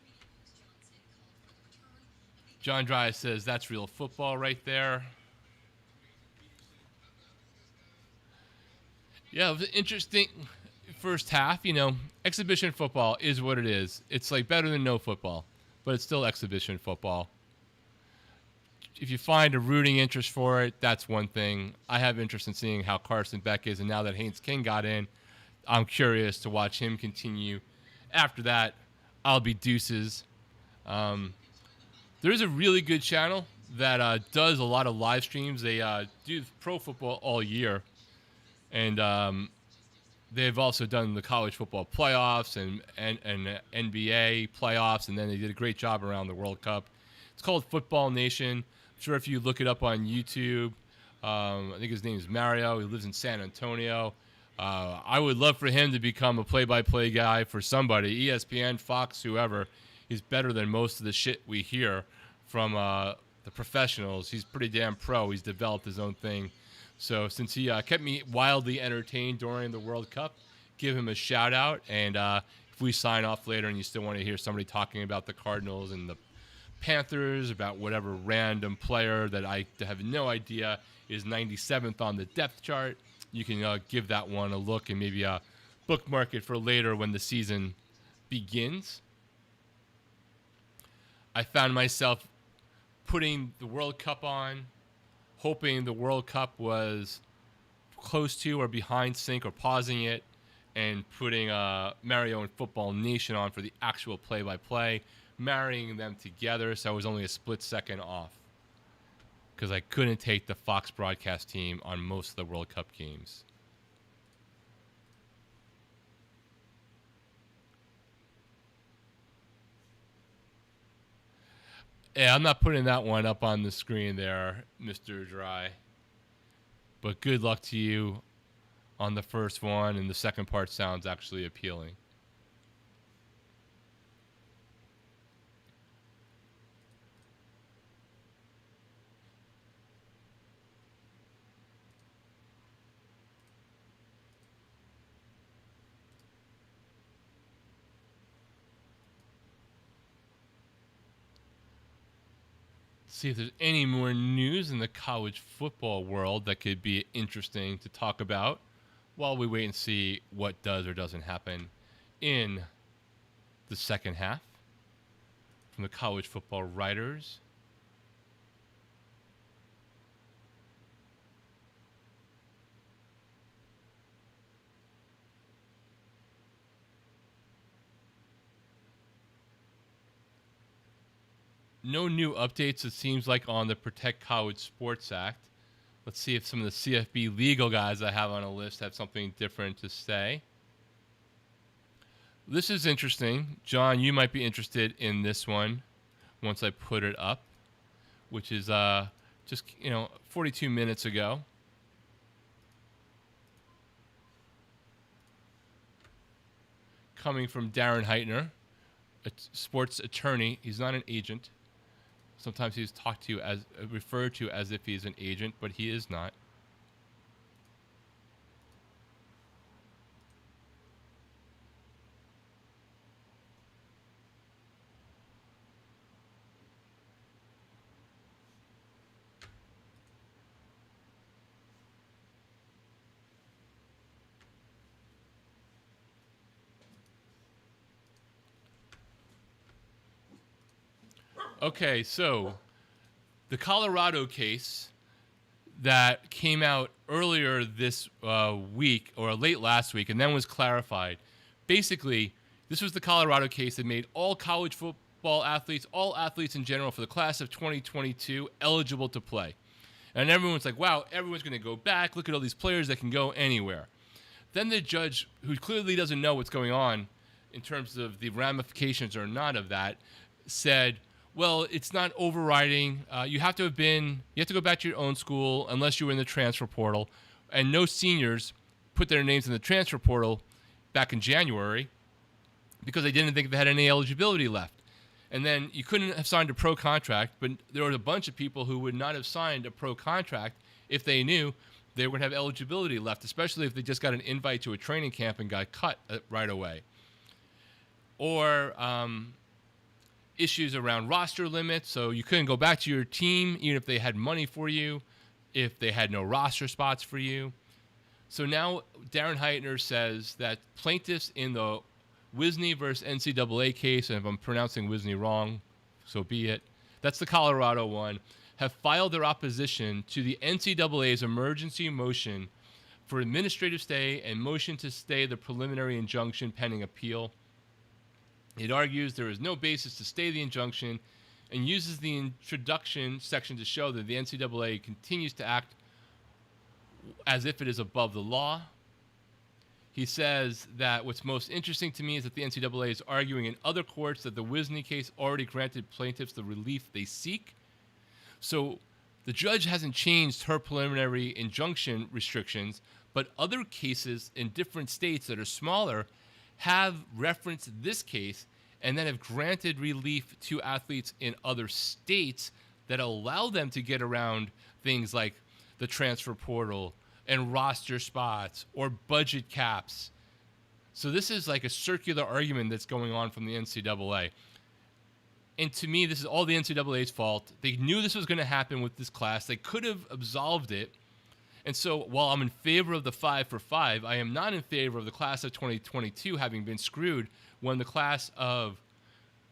John Dry says, that's real football right there. Yeah, it was an interesting first half. Exhibition football is what it is. It's like better than no football, but it's still exhibition football. If you find a rooting interest for it, that's one thing. I have interest in seeing how Carson Beck is, and now that Haynes King got in, I'm curious to watch him continue. After that, I'll be deuces. There is a really good channel that does a lot of live streams. They do pro football all year. And they've also done the college football playoffs and NBA playoffs, and then they did a great job around the World Cup. It's called Football Nation. I'm sure if you look it up on YouTube, I think his name is Mario. He lives in San Antonio. I would love for him to become a play-by-play guy for somebody, ESPN, Fox, whoever. He's better than most of the shit we hear from the professionals. He's pretty damn pro. He's developed his own thing. So since he kept me wildly entertained during the World Cup, give him a shout out. And if we sign off later and you still want to hear somebody talking about the Cardinals and the Panthers, about whatever random player that I have no idea is 97th on the depth chart, you can give that one a look and maybe bookmark it for later when the season begins. I found myself putting the World Cup on, hoping the World Cup was close to or behind sync, or pausing it and putting Mario and Football Nation on for the actual play-by-play, marrying them together so I was only a split second off because I couldn't take the Fox broadcast team on most of the World Cup games. Yeah, I'm not putting that one up on the screen there, Mr. Dry. But good luck to you on the first one, and the second part sounds actually appealing. See if there's any more news in the college football world that could be interesting to talk about while we wait and see what does or doesn't happen in the second half from the college football writers. No new updates, it seems like, on the Protect College Sports Act. Let's see if some of the CFB legal guys I have on a list have something different to say. This is interesting. John, you might be interested in this one once I put it up, which is just 42 minutes ago. Coming from Darren Heitner, a sports attorney. He's not an agent. Sometimes he's referred to as if he's an agent, but he is not. Okay, so the Colorado case that came out earlier this week, or late last week, and then was clarified. Basically, this was the Colorado case that made all college football athletes, all athletes in general for the class of 2022, eligible to play. And everyone's like, wow, everyone's going to go back. Look at all these players that can go anywhere. Then the judge, who clearly doesn't know what's going on in terms of the ramifications or not of that, said, well, it's not overriding. You have to go back to your own school unless you were in the transfer portal. And no seniors put their names in the transfer portal back in January because they didn't think they had any eligibility left. And then you couldn't have signed a pro contract, but there was a bunch of people who would not have signed a pro contract if they knew they would have eligibility left, especially if they just got an invite to a training camp and got cut right away. Or issues around roster limits, so you couldn't go back to your team even if they had money for you, if they had no roster spots for you. So now Darren Heitner says that plaintiffs in the Wisney versus NCAA case, and if I'm pronouncing Wisney wrong, so be it, that's the Colorado one, have filed their opposition to the NCAA's emergency motion for administrative stay and motion to stay the preliminary injunction pending appeal. It argues there is no basis to stay the injunction and uses the introduction section to show that the NCAA continues to act as if it is above the law. He says that what's most interesting to me is that the NCAA is arguing in other courts that the Wisney case already granted plaintiffs the relief they seek. So the judge hasn't changed her preliminary injunction restrictions, but other cases in different states that are smaller have referenced this case and then have granted relief to athletes in other states that allow them to get around things like the transfer portal and roster spots or budget caps. So this is like a circular argument that's going on from the NCAA. And to me, this is all the NCAA's fault. They knew this was going to happen with this class. They could have absolved it. And so while I'm in favor of the 5 for 5, I am not in favor of the class of 2022 having been screwed when the class of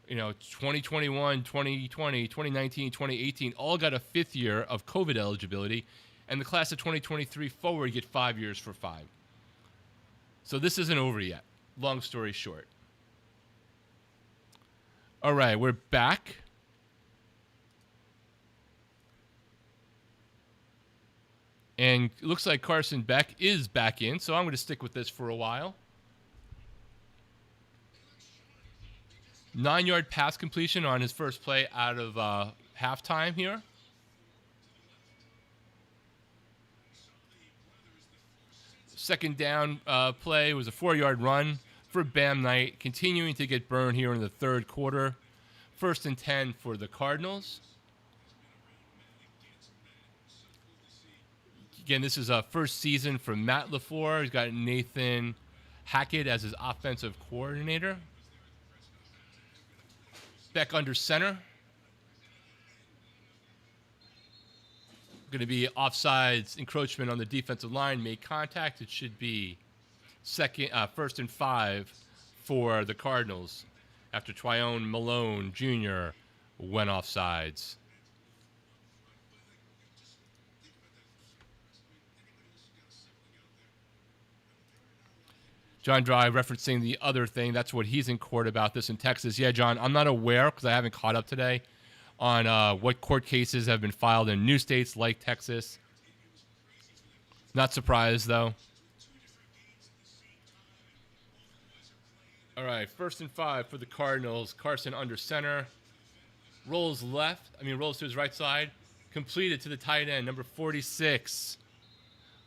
2021, 2020, 2019, 2018 all got a fifth year of COVID eligibility, and the class of 2023 forward get 5 years for 5. So this isn't over yet, long story short. All right, we're back. And it looks like Carson Beck is back in, so I'm going to stick with this for a while. 9-yard pass completion on his first play out of halftime here. Second down play was a 4-yard run for Bam Knight, continuing to get burned here in the third quarter. 1st and 10 for the Cardinals. Again, this is a first season for Matt LaFleur. He's got Nathan Hackett as his offensive coordinator. Beck under center. Going to be offsides encroachment on the defensive line. Made contact. It should be 1st and 5 for the Cardinals after Twyone Malone Jr. went offsides. John Dry referencing the other thing. That's what he's in court about this in Texas. Yeah, John, I'm not aware because I haven't caught up today on what court cases have been filed in new states like Texas. Not surprised, though. All right, 1st and 5 for the Cardinals. Carson under center. Rolls to his right side. Completed to the tight end, number 46,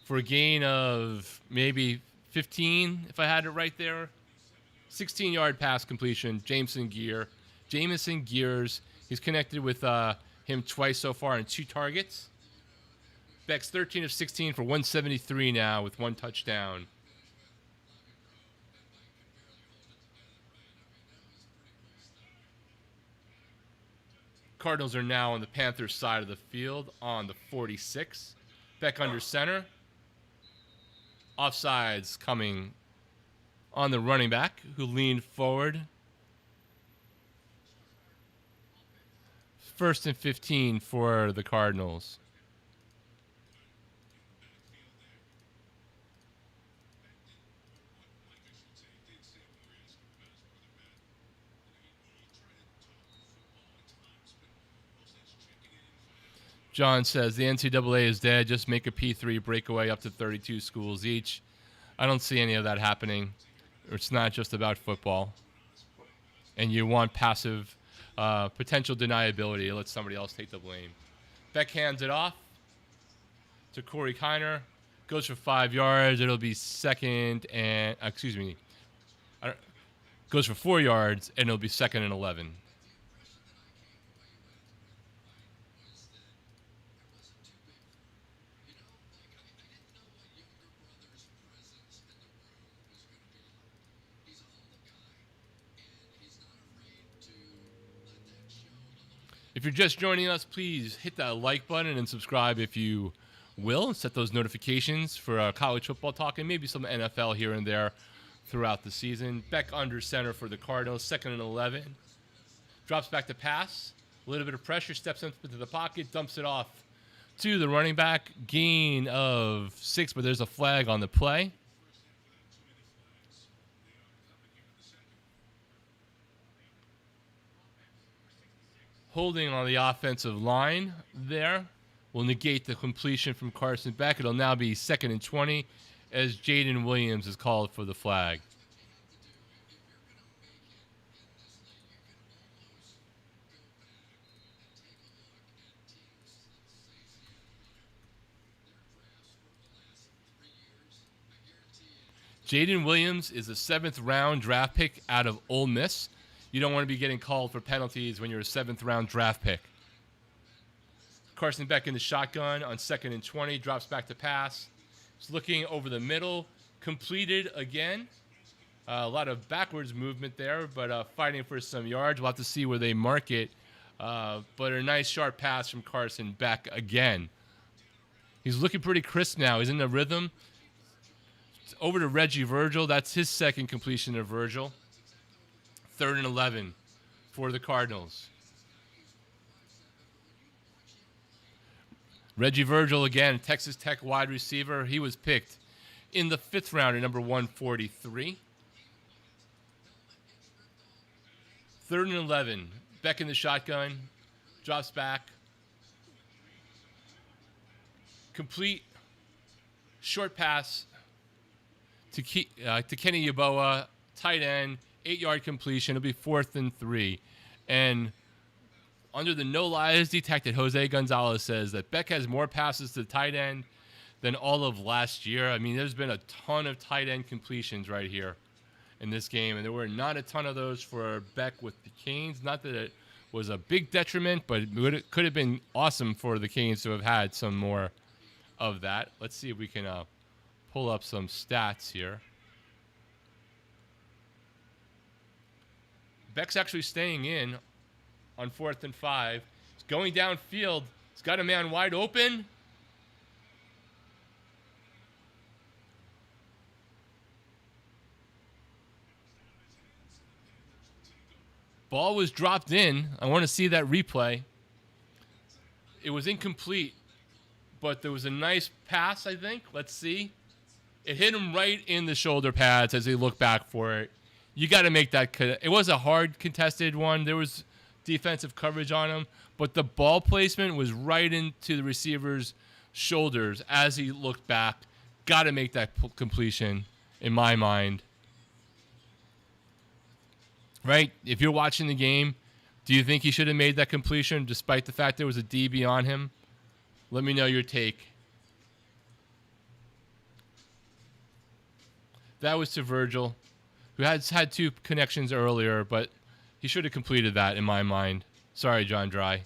for a gain of maybe 15, if I had it right there. 16-yard pass completion, Jamison Gears. He's connected with him twice so far in 2 targets. Beck's 13 of 16 for 173 now with 1 touchdown. Cardinals are now on the Panthers side of the field on the 46. Beck under center. Offsides coming on the running back who leaned forward. 1st and 15 for the Cardinals. John says the NCAA is dead. Just make a P3 breakaway up to 32 schools each. I don't see any of that happening. It's not just about football. And you want passive potential deniability. Let somebody else take the blame. Beck hands it off to Corey Kiner. Goes for 5 yards. It'll be goes for 4 yards, and it'll be 2nd and 11. If you're just joining us, please hit that like button and subscribe if you will, and set those notifications for college football talk and maybe some NFL here and there throughout the season. Beck under center for the Cardinals, 2nd and 11. Drops back to pass. A little bit of pressure, steps into the pocket, dumps it off to the running back. Gain of 6, but there's a flag on the play. Holding on the offensive line there will negate the completion from Carson Beck. It'll now be 2nd and 20 as Jaden Williams is called for the flag. Jaden Williams is a 7th-round draft pick out of Ole Miss. You don't want to be getting called for penalties when you're a 7th-round draft pick. Carson Beck in the shotgun on 2nd and 20. Drops back to pass. He's looking over the middle. Completed again. A lot of backwards movement there, but fighting for some yards. We'll have to see where they mark it. But a nice sharp pass from Carson Beck again. He's looking pretty crisp now. He's in the rhythm. It's over to Reggie Virgil. That's his 2nd completion of Virgil. 3rd and 11 for the Cardinals. Reggie Virgil again, Texas Tech wide receiver. He was picked in the 5th round at number 143. 3rd and 11. Beck in the shotgun. Drops back. Complete short pass to Kenny Yeboah, tight end. 8-yard completion. It'll be 4th and 3. And under the no lies detected, Jose Gonzalez says that Beck has more passes to the tight end than all of last year. I mean, there's been a ton of tight end completions right here in this game, and there were not a ton of those for Beck with the Canes. Not that it was a big detriment, but it could have been awesome for the Canes to have had some more of that. Let's see if we can pull up some stats here. Beck's actually staying in on 4th and 5. He's going downfield. He's got a man wide open. Ball was dropped in. I want to see that replay. It was incomplete, but there was a nice pass, I think. Let's see. It hit him right in the shoulder pads as he looked back for it. You got to make that. It was a hard contested one. There was defensive coverage on him, but the ball placement was right into the receiver's shoulders as he looked back. Got to make that completion, in my mind. Right? If you're watching the game, do you think he should have made that completion despite the fact there was a DB on him? Let me know your take. That was to Virgil, who has had 2 connections earlier, but he should have completed that in my mind. Sorry, John Dry.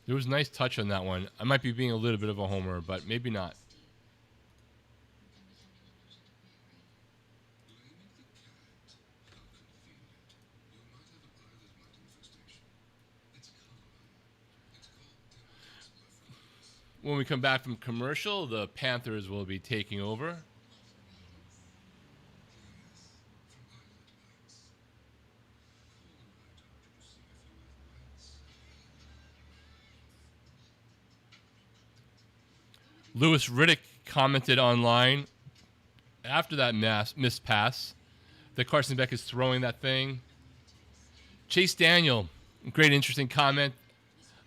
There was a nice touch on that one. I might be being a little bit of a homer, but maybe not. When we come back from commercial, the Panthers will be taking over. Louis Riddick commented online after that missed pass that Carson Beck is throwing that thing. Chase Daniel, great interesting comment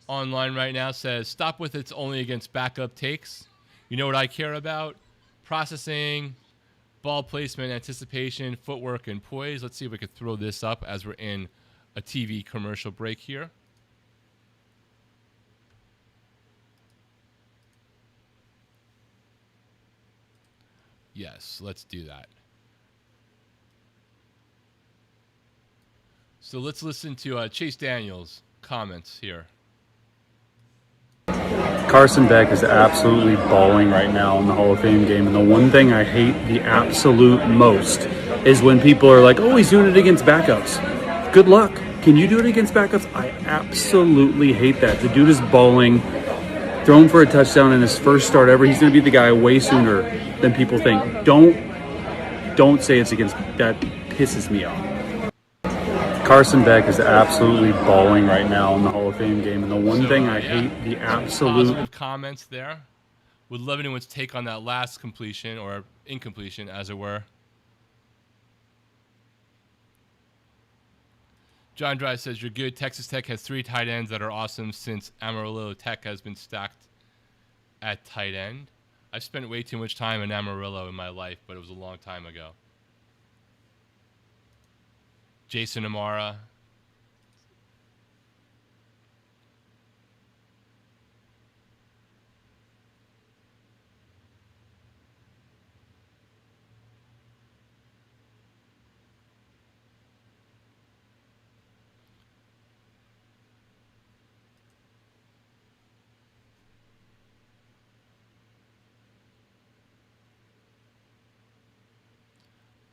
online right now, says, stop with it's only against backup takes. You know what I care about? Processing, ball placement, anticipation, footwork, and poise. Let's see if we could throw this up as we're in a TV commercial break here. Yes, let's do that. So let's listen to Chase Daniels' comments here. Carson Beck is absolutely balling right now in the Hall of Fame game. And the one thing I hate the absolute most is when people are like, oh, he's doing it against backups. Good luck. Can you do it against backups? I absolutely hate that. The dude is balling, thrown for a touchdown in his first start ever. He's going to be the guy way sooner than people think. Don't say it's against. That pisses me off. Carson Beck is absolutely balling right now in the Hall of Fame game. And the one thing I hate the absolute... Positive comments there. Would love anyone's take on that last completion, or incompletion, as it were. John Dry says, you're good. Texas Tech has 3 tight ends that are awesome since Amarillo Tech has been stacked at tight end. I've spent way too much time in Amarillo in my life, but it was a long time ago. Jason Amara.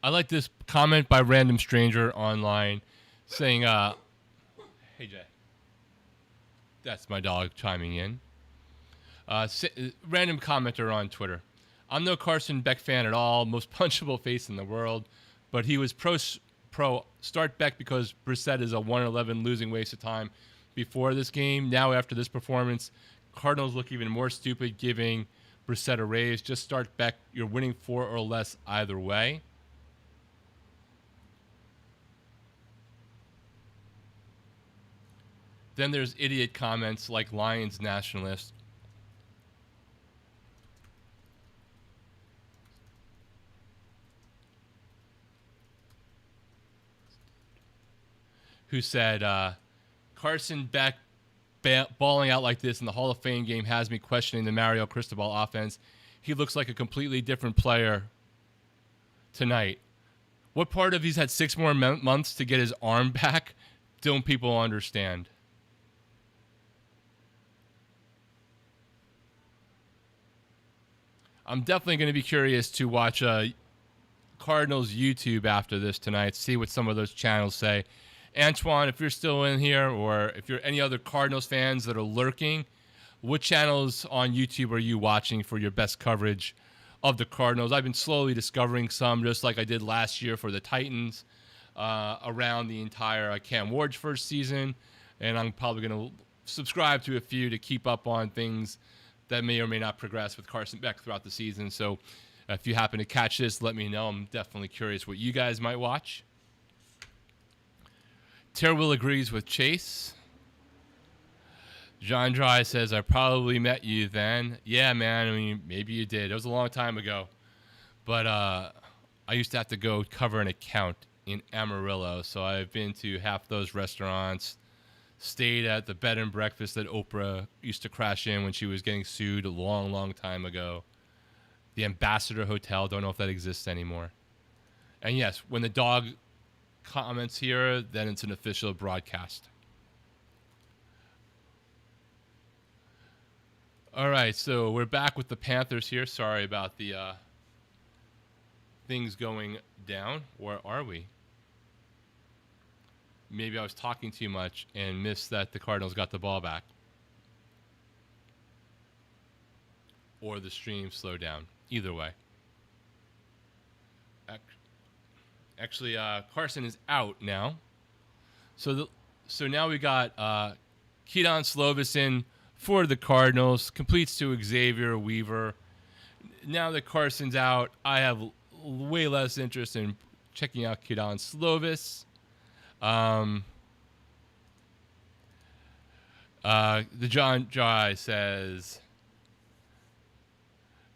I like this comment by Random Stranger online saying, hey, Jay. That's my dog chiming in. Random commenter on Twitter. I'm no Carson Beck fan at all, most punchable face in the world, but he was pro start Beck because Brissett is a 1-11 losing waste of time before this game. Now after this performance, Cardinals look even more stupid giving Brissett a raise. Just start Beck. You're winning 4 or less either way. Then there's idiot comments like Lions nationalist. Who said, Carson Beck balling out like this in the Hall of Fame game has me questioning the Mario Cristobal offense. He looks like a completely different player tonight. What part of he's had 6 more months to get his arm back don't people understand? I'm definitely going to be curious to watch Cardinals YouTube after this tonight, see what some of those channels say. Antoine, if you're still in here, or if you're any other Cardinals fans that are lurking, what channels on YouTube are you watching for your best coverage of the Cardinals? I've been slowly discovering some, just like I did last year for the Titans, around the entire Cam Ward's first season, and I'm probably going to subscribe to a few to keep up on things that may or may not progress with Carson Beck throughout the season. So if you happen to catch this, let me know. I'm definitely curious what you guys might watch. Terwill agrees with Chase. John Dry says, I probably met you then. Yeah, man. I mean, maybe you did. It was a long time ago. But I used to have to go cover an account in Amarillo. So I've been to half those restaurants, stayed at the bed and breakfast that Oprah used to crash in when she was getting sued a long, long time ago. The Ambassador Hotel. Don't know if that exists anymore. And yes, when the dog comments here, then it's an official broadcast. All right, so we're back with the Panthers here. Sorry about the things going down. Where are we? Maybe I was talking too much and missed that the Cardinals got the ball back. Or the stream slowed down. Either way. Actually, Carson is out now. So now we got Keaton Slovis in for the Cardinals. Completes to Xavier Weaver. Now that Carson's out, I have way less interest in checking out Keaton Slovis. The John Jai says,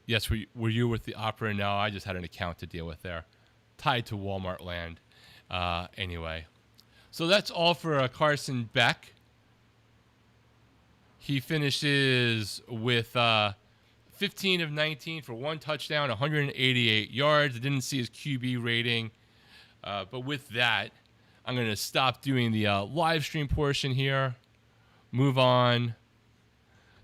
yes, were you with the Opera? No, I just had an account to deal with there. Tied to Walmart land. Anyway. So that's all for Carson Beck. He finishes with 15 of 19 for 1 touchdown, 188 yards. I didn't see his QB rating. But with that, I'm going to stop doing the live stream portion here. Move on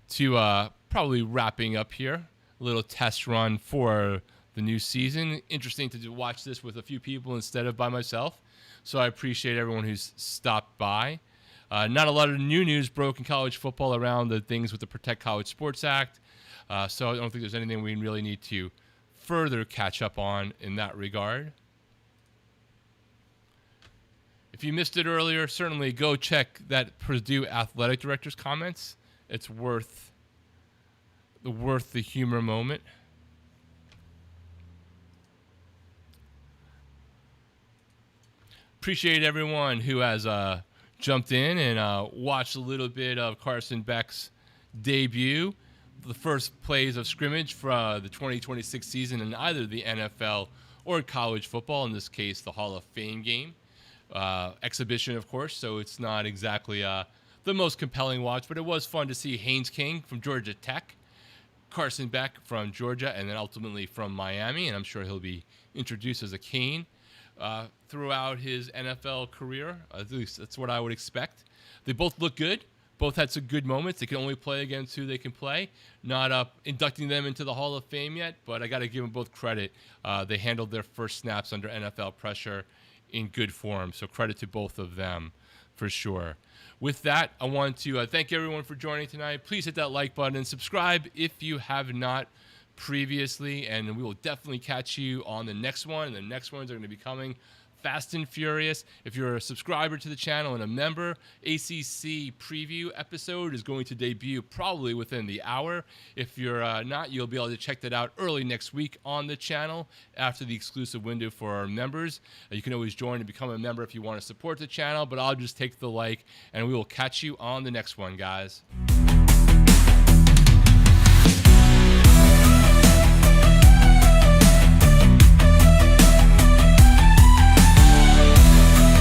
to probably wrapping up here. A little test run for the new season. Interesting to watch this with a few people instead of by myself. So I appreciate everyone who's stopped by. Not a lot of new news broke in college football around the things with the Protect College Sports Act. So I don't think there's anything we really need to further catch up on in that regard. If you missed it earlier, certainly go check that Purdue athletic director's comments. It's worth the humor moment. Appreciate everyone who has jumped in and watched a little bit of Carson Beck's debut, the first plays of scrimmage for the 2026 season in either the NFL or college football, in this case the Hall of Fame game. Exhibition, of course, so it's not exactly the most compelling watch, but it was fun to see Haynes King from Georgia Tech, Carson Beck from Georgia, and then ultimately from Miami, and I'm sure he'll be introduced as a Cane throughout his NFL career. At least that's what I would expect. They both look good. Both had some good moments. They can only play against who they can play. Not inducting them into the Hall of Fame yet, but I got to give them both credit. They handled their first snaps under NFL pressure in good form, so credit to both of them for sure. With that, I want to thank everyone for joining tonight. Please hit that like button and subscribe if you have not previously, and we will definitely catch you on the next one. And the next ones are going to be coming Fast and Furious. If you're a subscriber to the channel and a member, ACC preview episode is going to debut probably within the hour. If you're not, you'll be able to check that out early next week on the channel after the exclusive window for our members. You can always join and become a member if you want to support the channel, but I'll just take the like, and we will catch you on the next one, guys.